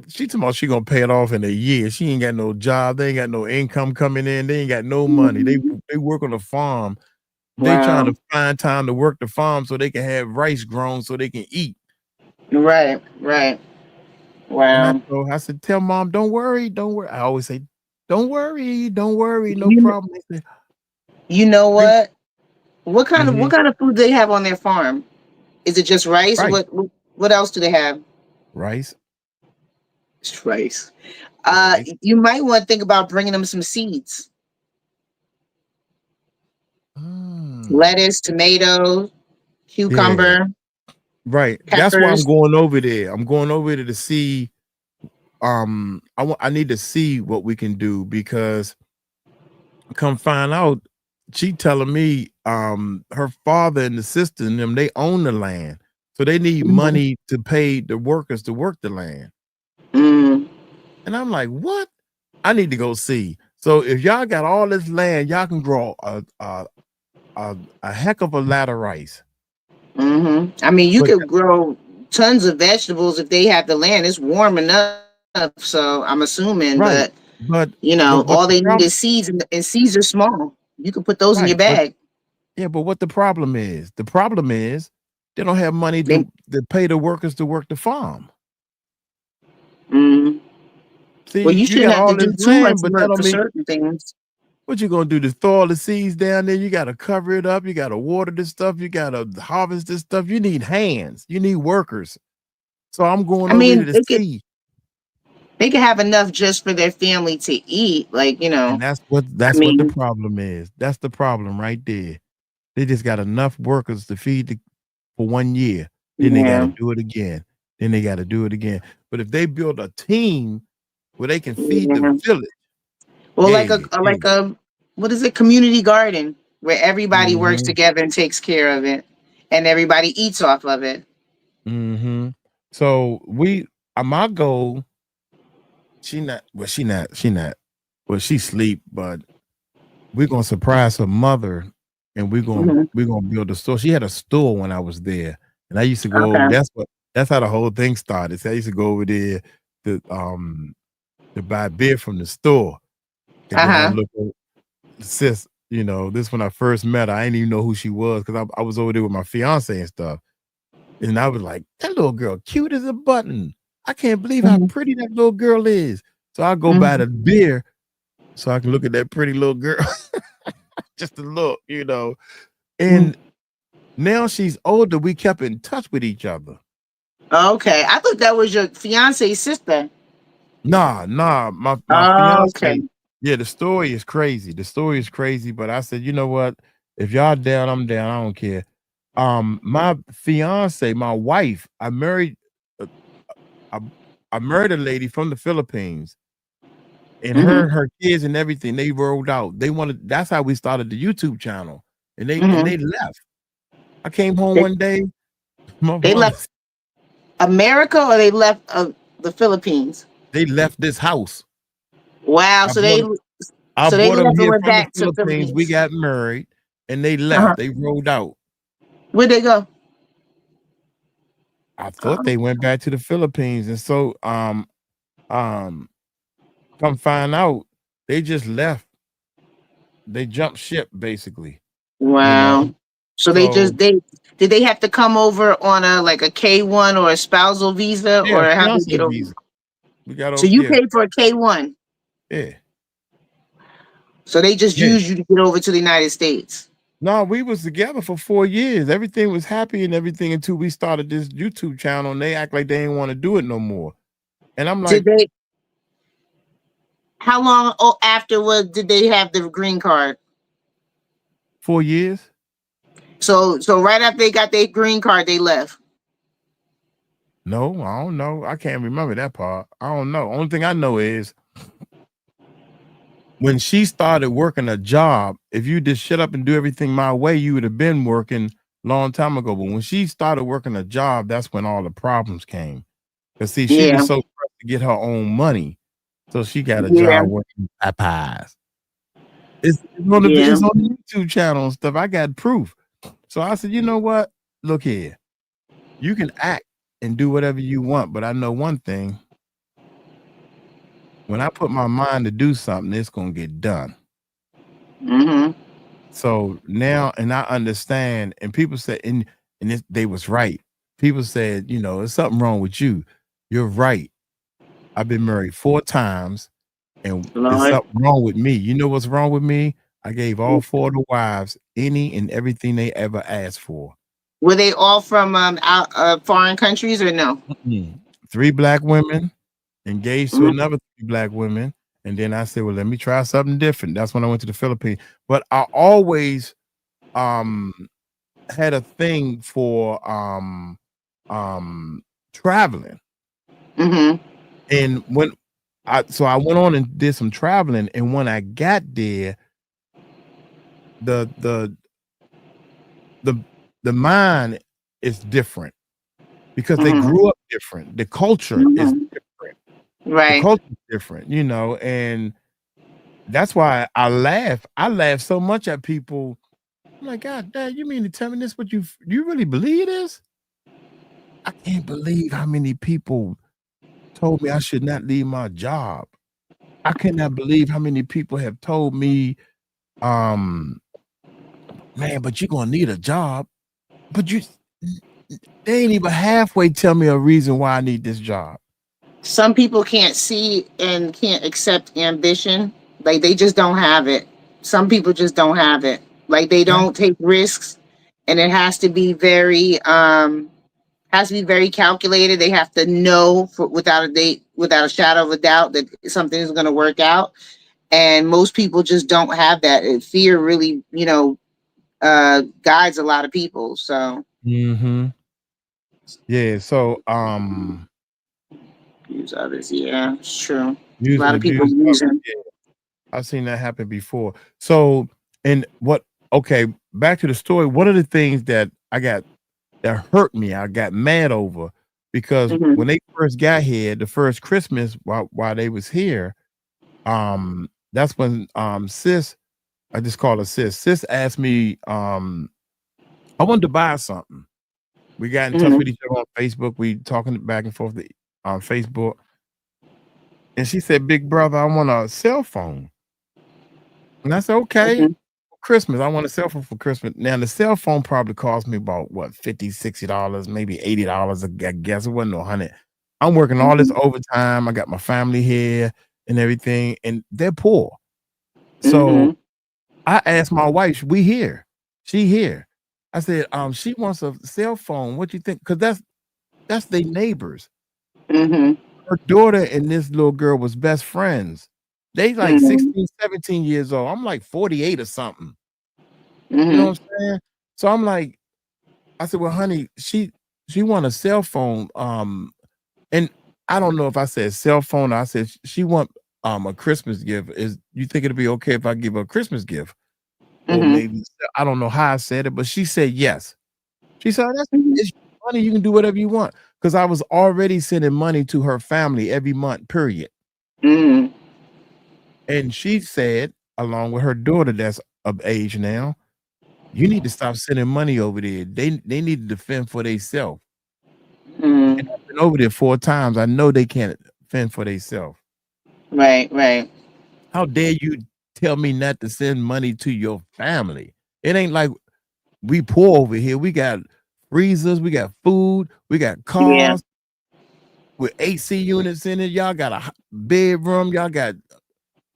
A: she talking about she gonna pay it off in a year. She ain't got no job. They ain't got no income coming in. They ain't got no money. They work on the farm. They trying to find time to work the farm so they can have rice grown so they can eat.
B: Right. Wow.
A: I said, tell mom, don't worry. I always say, don't worry, no problem.
B: You know what? What kind of food do they have on their farm? Is it just rice? What else do they have?
A: Rice.
B: It's rice. You might want to think about bringing them some seeds. Lettuce, tomato, cucumber.
A: Right.
B: Peppers.
A: That's why I'm going over there. I'm going over there to see. I need to see what we can do, because come find out, she telling me her father and the sister and them, they own the land. So they need money to pay the workers to work the land. And I'm like, what? I need to go see. So if y'all got all this land, y'all can grow a heck of a lot of rice.
B: I mean, you could grow tons of vegetables if they have the land. It's warm enough. so I'm assuming,
A: Right.
B: but
A: But
B: you know,
A: what
B: all
A: the
B: they need
A: problem?
B: is seeds, and seeds are small. You can put those in your
A: Right. But
B: bag.
A: yeah, but what the problem is? The problem is they don't have money
B: They,
A: to pay the workers to work the farm.
B: mm, well,
A: See,
B: you
A: you
B: shouldn't
A: got
B: have to
A: all
B: do
A: this
B: too much
A: land, but that
B: work
A: don't
B: for
A: mean
B: certain things.
A: what you gonna do? Just throw all the seeds down there? You gotta cover it up. You gotta water this stuff. You gotta harvest this stuff. You need hands. You need workers. So I'm going
B: I
A: over
B: mean,
A: there to see.
B: they could have enough just for their family to eat. Like, you know,
A: And
B: I
A: that's what the
B: mean,
A: problem is. That's the problem right there. They just got enough workers to feed for 1 year. Then they got to
B: yeah,
A: do it again. Then they got to do it again. But if they build a team where they can feed the
B: yeah.
A: village,
B: Well, like
A: yeah, yeah.
B: like a what is it? Community garden where everybody works
A: Mm-hmm.
B: together and takes care of it, and everybody eats off of it.
A: Mm-hmm. So my goal, well, she sleep, but we're gonna surprise her mother and
B: Mhm.
A: we're gonna build a store. She had a store when I was there, and I used to go over.
B: Okay.
A: That's how the whole thing started. So I used to go over there to buy beer from the store, and then I
B: Uh-huh.
A: look at sis. You know, this when I first met her. I didn't even know who she was because I was over there with my fiance and stuff, and I was like, that little girl, cute as a button. I can't believe how
B: Mhm.
A: pretty that little girl is. So I go buy
B: Mhm.
A: the beer so I can look at that pretty little girl, just to look, you know.
B: Mhm.
A: And now she's older. We kept in touch with each other.
B: Okay. I thought that was your fiance's sister.
A: Nah, my
B: Oh, okay.
A: fiance. Yeah, the story is crazy. The story is crazy, but I said, you know what? If y'all down, I'm down. I don't care. My fiance, my wife, uh, I, I married a lady from the Philippines, and
B: Hmm.
A: her kids and everything. They rolled out. They wanted. That's how we started the YouTube channel, and
B: Hmm.
A: they left. I came home
B: They,
A: one day. My
B: they
A: mother,
B: left America or they left the Philippines.
A: they left this house.
B: Wow.
A: I bought I
B: So they
A: brought them
B: left and
A: here
B: went
A: from the
B: back to
A: Philippines. We
B: Philippines.
A: got married, and they
B: Uh-huh.
A: left. They rolled out.
B: Where'd they go?
A: I thought
B: Oh,
A: they went back to the Philippines, and so um, come find out they just left. They jumped ship, basically. You know.
B: wow. So
A: So
B: they did they have to come over on a like a K-1 or a spousal visa,
A: yeah,
B: or how they
A: fiance
B: get over?
A: visa. We got
B: So
A: over.
B: you
A: Yeah,
B: paid for a K-1.
A: yeah,
B: So they just
A: yeah.
B: used you to get over to the United States.
A: No, we was together for 4 years. Everything was happy and everything until we started this YouTube channel, and they act like they didn't want to do it no more. And I'm
B: Did
A: like,
B: they? How long afterward did they have the green card?
A: 4 years?
B: So right after they got their green card, they left.
A: No, I don't know. I can't remember that part. I don't know. Only thing I know is when she started working a job, if you just shut up and do everything my way, you would have been working long time ago. But when she started working a job, that's when all the problems came. Because see, she was
B: Yeah,
A: so pressed to get her own money. So she got a
B: yeah,
A: job working at Popeyes.
B: yeah.
A: It's on the YouTube channel and stuff. I got proof. So I said, you know what? Look here. You can act and do whatever you want, but I know one thing. When I put my mind to do something, it's gonna get done.
B: Hmm.
A: So now, and I understand, and people said, they was right. People said, you know, there's something wrong with you. You're right. I've been married 4 times, and there's
B: Lord,
A: something wrong with me. You know what's wrong with me? I gave all 4 of the wives any and everything they ever asked for.
B: were they all from foreign countries or no?
A: 3 black women, engaged to
B: Mhm.
A: another 3 black women, and then I said, well, let me try something different. That's when I went to the Philippines. But I always um had a thing for traveling.
B: Hmm.
A: And when I went on and did some traveling, and when I got there, the the the the mind is different because they
B: Hmm.
A: grew up different. The culture is
B: Hmm.
A: different. The
B: Right.
A: culture is different, you know, and that's why I laugh. I laugh so much at people. I'm like, God, Dad, you mean to tell me this? What you really believe this? I can't believe how many people told me I should not leave my job. I cannot believe how many people have told me, man, but you're gonna need a job. But they ain't even halfway tell me a reason why I need this job.
B: Some people can't see and can't accept ambition. Like they just don't have it. Some people just don't have it. Like they don't take risks, and it has to be very calculated. They have to know without a shadow of a doubt that something is going to work out. And most people just don't have that. And fear really, guides a lot of people. So
A: yeah. So
B: use others. Yeah, it's true. A
A: use
B: lot
A: and
B: of people
A: abuse.
B: using.
A: Yeah, I've seen that happen before. So, and what? Okay, back to the story. One of the things that I got that hurt me, I got mad over, because when they first got here, the first Christmas while they was here, that's when sis, I just call her sis. Sis asked me, I wanted to buy something. We got in touch with each other on Facebook. We talking back and forth on Facebook. And she said, "Big brother, I want a cell phone." And I said, "Okay, Christmas. I want a cell phone for Christmas." Now the cell phone probably cost me about what, $50, $60, maybe $80. I guess it wasn't no 100. I'm working all this overtime. I got my family here and everything, and they're poor. So I asked my wife, we here. She here. I said, she wants a cell phone. What you think? Because that's their neighbors. Her daughter and this little girl was best friends. They like 16, 17 years old. I'm like 48 or something. You know what I'm saying? So I'm like, I said, well, honey, she want a cell phone. And I don't know if I said cell phone or I said she want a Christmas gift. Is you think it'd be okay if I give her a Christmas gift? Or maybe I don't know how I said it, but she said yes. She said, it's money, you can do whatever you want. Because I was already sending money to her family every month, period. And she said, along with her daughter that's of age now, you need to stop sending money over there. They need to fend for themselves. And I've been over there 4 times. I know they can't fend for themselves.
B: Right.
A: How dare you tell me not to send money to your family? It ain't like we poor over here. We got freezers, we got food, we got cars with AC units in it. Y'all got a bedroom, y'all got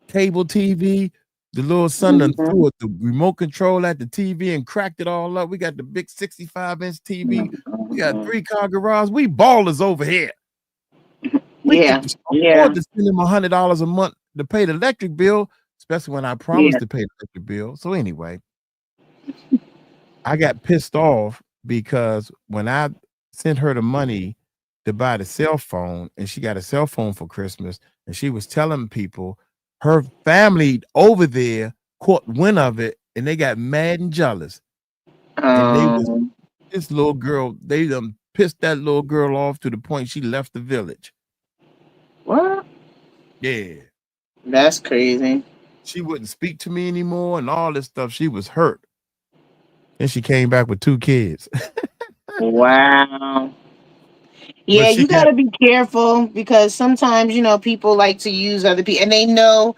A: cable TV. The little son done threw the remote control at the TV and cracked it all up. We got the big 65-inch TV. We got 3-car garage. We ballers over here. We can afford to send him $100 a month to pay the electric bill, especially when I promised to pay the electric bill. So anyway, I got pissed off because when I sent her the money to buy the cell phone, and she got a cell phone for Christmas, and she was telling people her family over there caught wind of it, and they got mad and jealous. And they was this little girl, they pissed that little girl off to the point she left the village.
B: What?
A: Yeah.
B: That's crazy.
A: She wouldn't speak to me anymore and all this stuff. She was hurt. And she came back with 2 kids.
B: Wow. Yeah, you got to be careful because sometimes, people like to use other people and they know,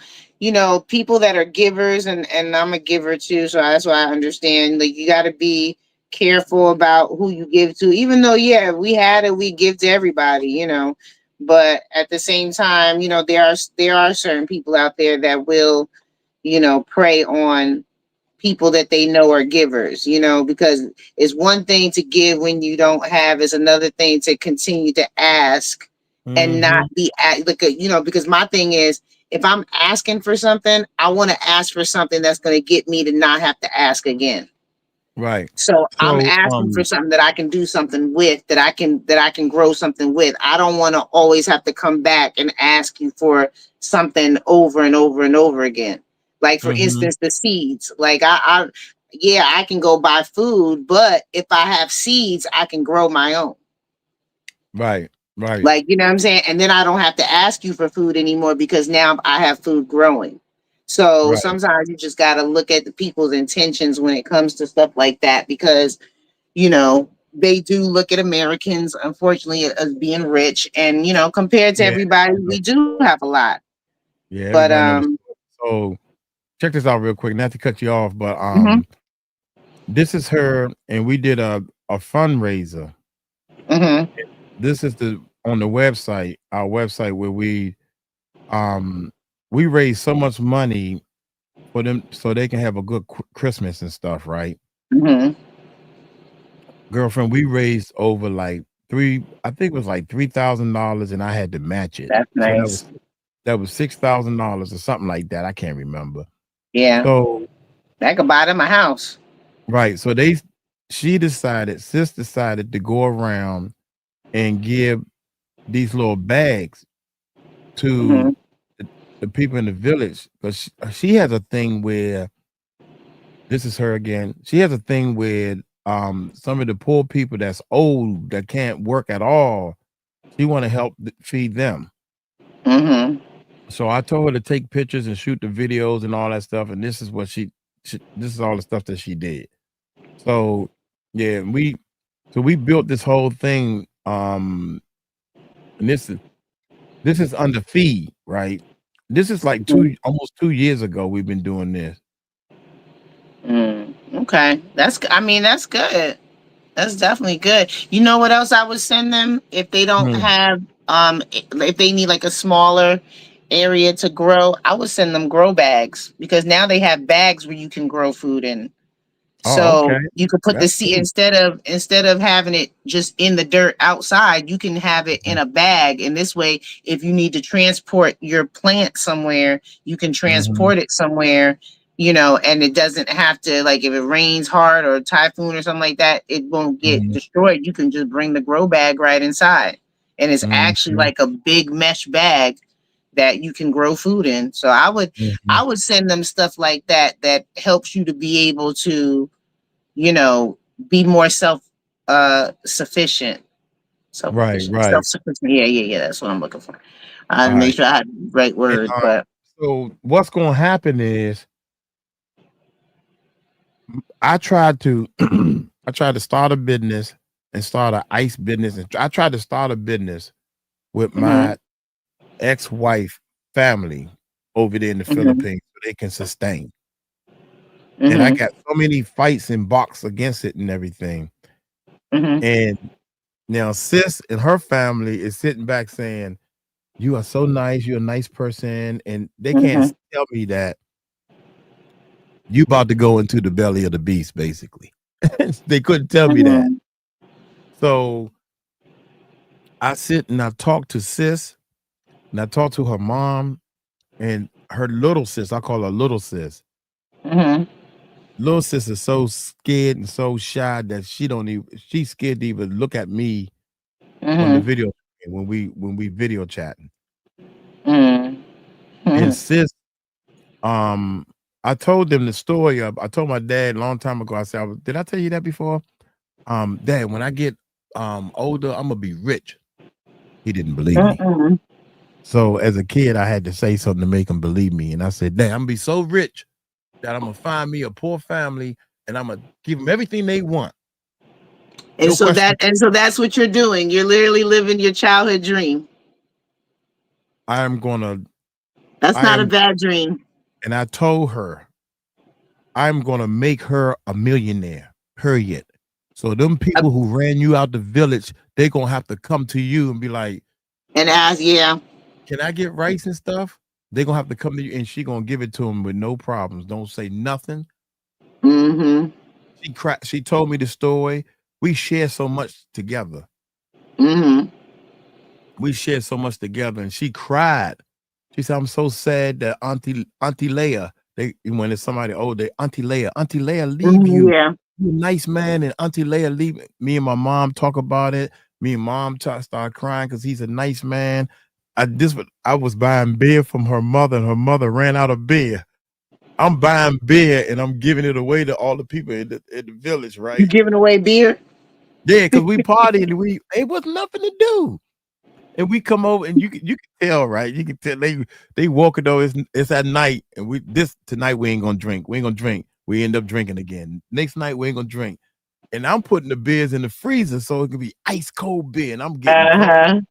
B: people that are givers and I'm a giver too. So that's why I understand, like, you got to be careful about who you give to, even though, we had it, we give to everybody, but at the same time, there are certain people out there that will, prey on people that they know are givers, because it's one thing to give when you don't have, is another thing to continue to ask and not be because my thing is, if I'm asking for something, I want to ask for something that's going to get me to not have to ask again.
A: Right.
B: So I'm asking for something that I can do something with, that I can grow something with. I don't want to always have to come back and ask you for something over and over and over again. Like, for instance, the seeds. Like I can go buy food, but if I have seeds, I can grow my own.
A: Right.
B: Like, you know what I'm saying? And then I don't have to ask you for food anymore because now I have food growing. So sometimes you just got to look at the people's intentions when it comes to stuff like that, because, they do look at Americans, unfortunately, as being rich, and compared to
A: Yeah,
B: everybody, we do have a lot.
A: yeah,
B: But
A: everybody knows. So check this out real quick, not to cut you off, but
B: mhm,
A: this is her, and we did a fundraiser.
B: mhm,
A: This is on the website, our website, where we raise so much money for them so they can have a good Christmas and stuff, right?
B: mhm.
A: Girlfriend, we raised over like I think it was like $3,000, and I had to match it.
B: That's
A: So
B: nice.
A: that was $6,000 or something like that. I can't remember.
B: Yeah,
A: So
B: that could buy them a house.
A: right, so sis decided to go around and give these little bags to
B: Mhm,
A: the people in the village, because she has a thing where, this is her again. She has a thing with some of the poor people that's old, that can't work at all. She want to help feed them.
B: mhm.
A: So I told her to take pictures and shoot the videos and all that stuff. And this is what this is all the stuff that she did. So yeah, we built this whole thing. And this is under F.E.E.D, right? This is like almost 2 years ago we've been doing this.
B: Okay, that's good. That's definitely good. You know what else I would send them if they don't have if they need like a smaller area to grow? I would send them grow bags, because now they have bags where you can grow food in.
A: Oh,
B: So
A: okay.
B: you could put the
A: That's
B: seed,
A: cool.
B: instead of having it just in the dirt outside, you can have it in a bag. And this way, if you need to transport your plant somewhere, you can transport it somewhere, and it doesn't have to, like, if it rains hard or a typhoon or something like that, it won't get destroyed. You can just bring the grow bag right inside. And it's actually like a big mesh bag that you can grow food in. So I would send them stuff like that helps you to be able to, be more sufficient.
A: Right, right.
B: Self-sufficient. Yeah. That's what I'm looking for. I
A: All
B: make
A: right.
B: sure I had the right
A: And,
B: word, but
A: so what's going to happen is I tried to start a business and start an ice business, and I tried to start a business with my ex-wife family over there in the Philippines so they can sustain. And I got so many fights and box against it and everything. And now sis and her family is sitting back saying, "You are so nice, you're a nice person," and they can't tell me that you about to go into the belly of the beast, basically. They couldn't tell me that. So I sit and I talk to sis, and I talk to her mom and her little sis. I call her little sis. Little sis is so scared and so shy that she's scared to even look at me on the video when we video chatting. And sis, I told them the story of, I told my dad a long time ago, I said, did I tell you that before? Dad, when I get older, I'm gonna be rich. He didn't believe me. So as a kid, I had to say something to make him believe me. And I said, Dad, I'm gonna be so rich that I'm gonna find me a poor family and I'm gonna give them everything they want.
B: And so that's what you're doing. You're literally living your childhood dream.
A: That's
B: not a bad dream.
A: And I told her, I'm gonna make her a millionaire, period. So them people who ran you out the village, they're gonna have to come to you and be like,
B: and ask,
A: can I get rice and stuff? They're gonna have to come to you, and she gonna give it to them with no problems. Don't say nothing. She told me the story. We share so much together. We shared so much together, and she cried. She said, "I'm so sad that Auntie Leah, when it's somebody old, Auntie Leah leave you.
B: Yeah.
A: You a nice man, and Auntie Leah leave." Me and my mom talk about it. Me and mom start crying because he's a nice man. I was buying beer from her mother, and her mother ran out of beer. I'm buying beer and I'm giving it away to all the people in the village, right?
B: You giving away beer?
A: Yeah, because we partied and it was nothing to do. And we come over and you can tell, right? You can tell they walking over. It's at night, and tonight we ain't gonna drink. We ain't gonna drink. We end up drinking again. Next night we ain't gonna drink. and I'm putting the beers in the freezer so it could be ice cold beer, and I'm getting drunk.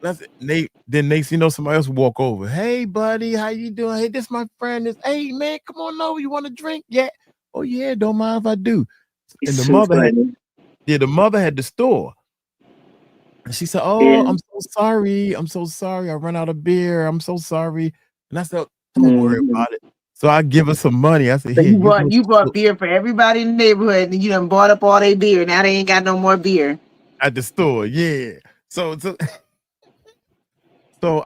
A: That's it. Then next you know, somebody else walk over. Hey, buddy, how you doing? Hey, this my friend. Hey, man, come on over. You want a drink? Yeah. Oh, yeah, don't mind if I do. And the mother had the store. And she said, oh, I'm so sorry. I'm so sorry. I ran out of beer. I'm so sorry. And I said, don't worry about it. So I give her some money. I said,
B: So
A: here,
B: you bought beer for everybody in the neighborhood, and you done bought up all their beer. Now they ain't got no more beer
A: at the store. Yeah. So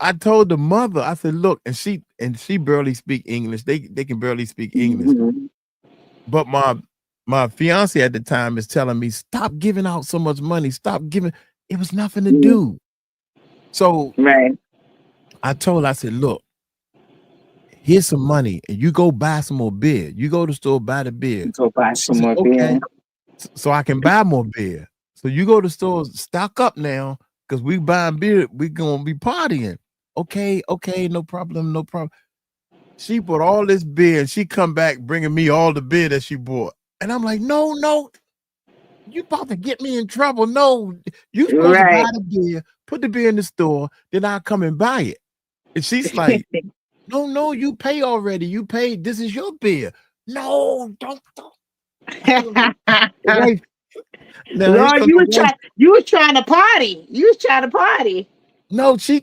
A: I told the mother, I said, look, and she barely speak English. They can barely speak English. But my fiance at the time is telling me, stop giving out so much money. Stop giving. It was nothing to do. So I told her, I said, look, here's some money, and you go buy some more beer. You go to the store, buy the beer.
B: Go buy some more beer.
A: So I can buy more beer. So you go to the store, stock up now, because we buying beer, we gonna be partying. Okay, no problem, no problem. She bought all this beer, and she come back bringing me all the beer that she bought. And I'm like, no, you about to get me in trouble. No, you supposed to buy the beer, put the beer in the store, then I'll come and buy it. And she's like, no, you pay already. You paid. This is your beer. No, don't.
B: Lord, you were trying to party. You was trying to party.
A: No, she's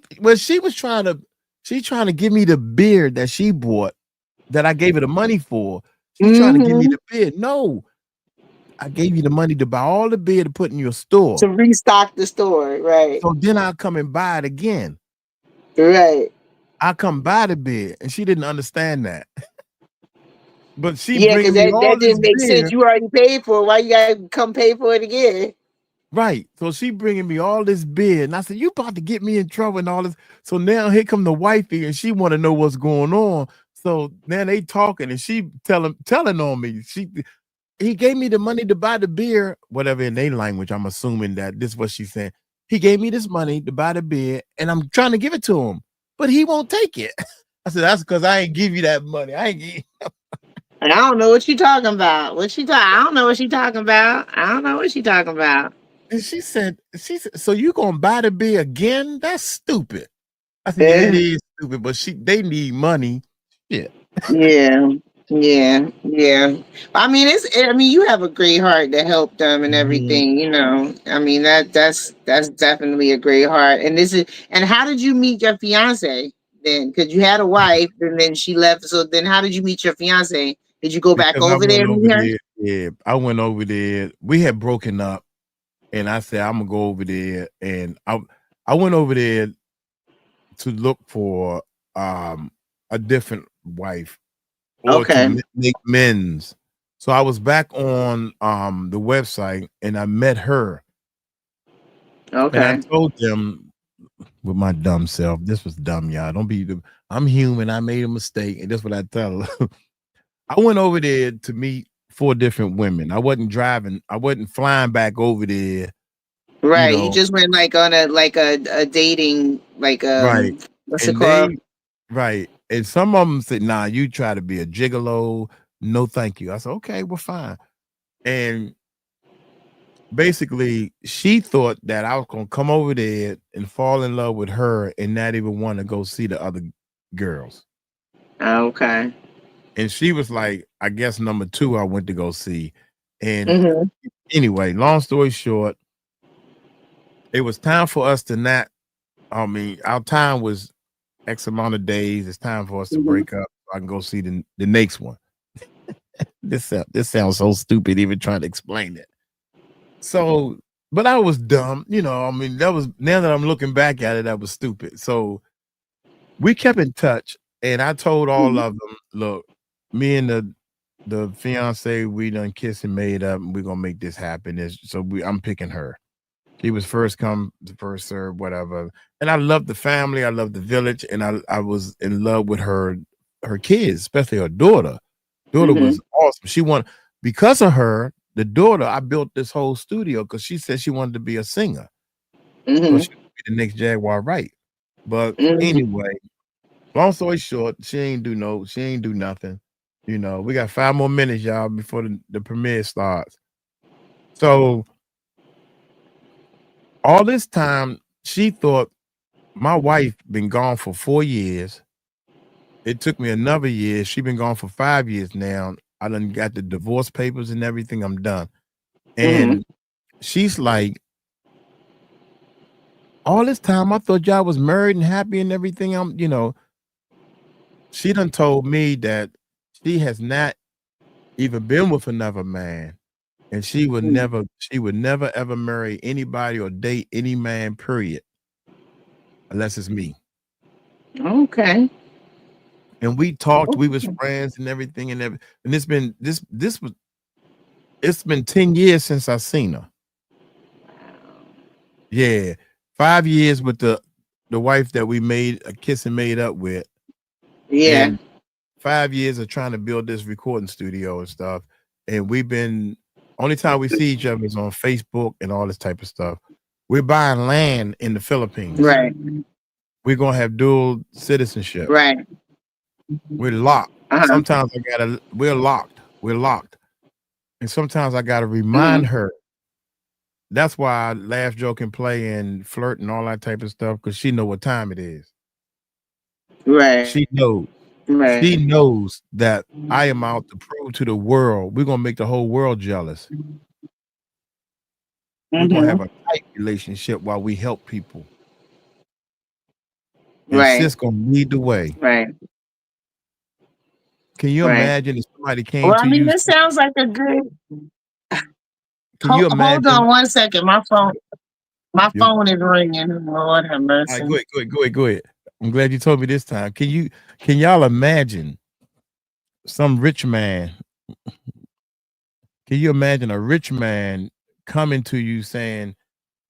A: trying to give me the beer that she bought that I gave her the money for. She's trying to give me the beer. No, I gave you the money to buy all the beer to put in your store.
B: To restock the store, right.
A: So then I'll come and buy it again.
B: Right.
A: I come buy the beer, and she didn't understand that. But she
B: because that didn't make sense. You already paid for it. Why you gotta come pay for it again?
A: Right. So she bringing me all this beer, and I said, you about to get me in trouble and all this. So now here come the wifey, and she want to know what's going on. So now they talking, and she telling on me. He gave me the money to buy the beer, whatever in their language. I'm assuming that this is what she's saying. He gave me this money to buy the beer, and I'm trying to give it to him, but he won't take it. I said, that's because I ain't give you that money. I ain't give
B: And I don't know what she talking about. I don't know what she talking about. And
A: she said, so you gonna buy the beer again? That's stupid. I said, yeah, it is stupid, but they need money. Yeah.
B: Yeah. I mean, you have a great heart to help them and everything, you know. I mean, that's definitely a great heart. And how did you meet your fiance then? Because you had a wife and then she left. So then how did you meet your fiance? Did you go back over there and meet her?
A: Yeah, I went over there. We had broken up, and I said, I'm gonna go over there. And I went over there to look for a different wife. Or to make men's. So I was back on the website, and I met her.
B: Okay.
A: And I told them with my dumb self, this was dumb, y'all. I'm human. I made a mistake, and that's what I tell her. I went over there to meet 4 different women. I wasn't driving. I wasn't flying back over there.
B: Right. You just went like on a dating, like
A: right.
B: What's it called?
A: Right. And some of them said, nah, you try to be a gigolo. No, thank you. I said, okay, well, fine. And basically, she thought that I was going to come over there and fall in love with her and not even want to go see the other girls.
B: Okay.
A: And she was like, I guess number 2 I went to go see. And anyway, long story short, it was time for us to not, our time was X amount of days. It's time for us to break up. So I can go see the next one. This sounds so stupid even trying to explain it. So, but I was dumb, you know. I mean, now that I'm looking back at it, that was stupid. So we kept in touch, and I told all of them, look, me and the fiance, we done kissed and made up, and we're gonna make this happen. I'm picking her. He was first come, first serve, whatever. And I loved the family, I loved the village, and I was in love with her kids, especially her daughter. Daughter was awesome. Because of her, the daughter, I built this whole studio because she said she wanted to be a singer. So she would be the next 𝗟𝗡𝗡𝗅. But anyway, long story short, she ain't do nothing. You know, we got 5 more minutes, y'all, before the premiere starts. So all this time, she thought my wife been gone for 4 years. It took me another year. She been gone for 5 years now. I done got the divorce papers and everything. I'm done. And she's like, all this time I thought y'all was married and happy and everything. She done told me that she has not even been with another man, and she would never ever marry anybody or date any man, period, unless it's me.
B: Okay.
A: And we talked, we was friends and everything, and it's been it's been 10 years since I seen her. Yeah, 5 years with the wife that we made a kiss and made up with.
B: Yeah.
A: And 5 years of trying to build this recording studio and stuff. And we've been, only time we see each other is on Facebook and all this type of stuff. We're buying land in the Philippines.
B: Right.
A: We're gonna have dual citizenship.
B: Right.
A: We're locked. Sometimes we're locked. We're locked. And sometimes I gotta remind her. That's why I laugh, joke, and play and flirt and all that type of stuff, because she know what time it is.
B: Right.
A: She knows.
B: Right.
A: She knows that I am out to prove to the world. We're gonna make the whole world jealous. We're gonna have a tight relationship while we help people. And sis gonna lead the way.
B: Right.
A: Can you imagine if somebody came
B: Well,
A: to
B: I mean,
A: you?
B: this sounds like a good.
A: Can you imagine?
B: Hold on 1 second. My phone is ringing. Lord have mercy.
A: All right, go ahead. I'm glad you told me this time. Can y'all imagine some rich man? Can you imagine a rich man coming to you saying,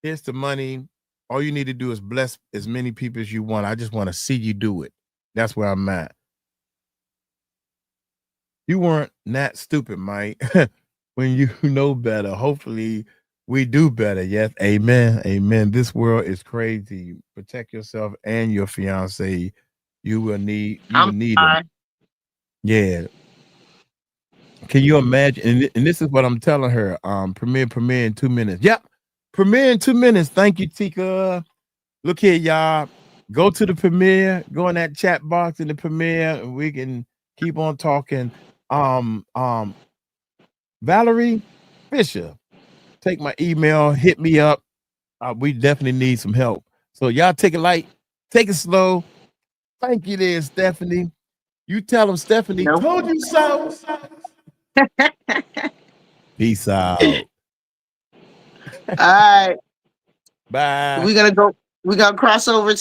A: here's the money. All you need to do is bless as many people as you want. I just want to see you do it. That's where I'm at. You weren't that stupid, Mike. When you know better, hopefully we do better. Yes. Amen. Amen. This world is crazy. Protect yourself and your fiance. You will need it. Yeah. Can you imagine? And this is what I'm telling her. Premiere in 2 minutes. Yep. Premiere in 2 minutes. Thank you, Tika. Look here, y'all. Go to the premiere. Go in that chat box in the premiere, and we can keep on talking. Valerie Fisher, take my email, hit me up. We definitely need some help. So y'all take it light, take it slow. Thank you there, Stephanie. You tell them Stephanie told you so. Peace out.
B: All right.
A: Bye.
B: We gotta cross over to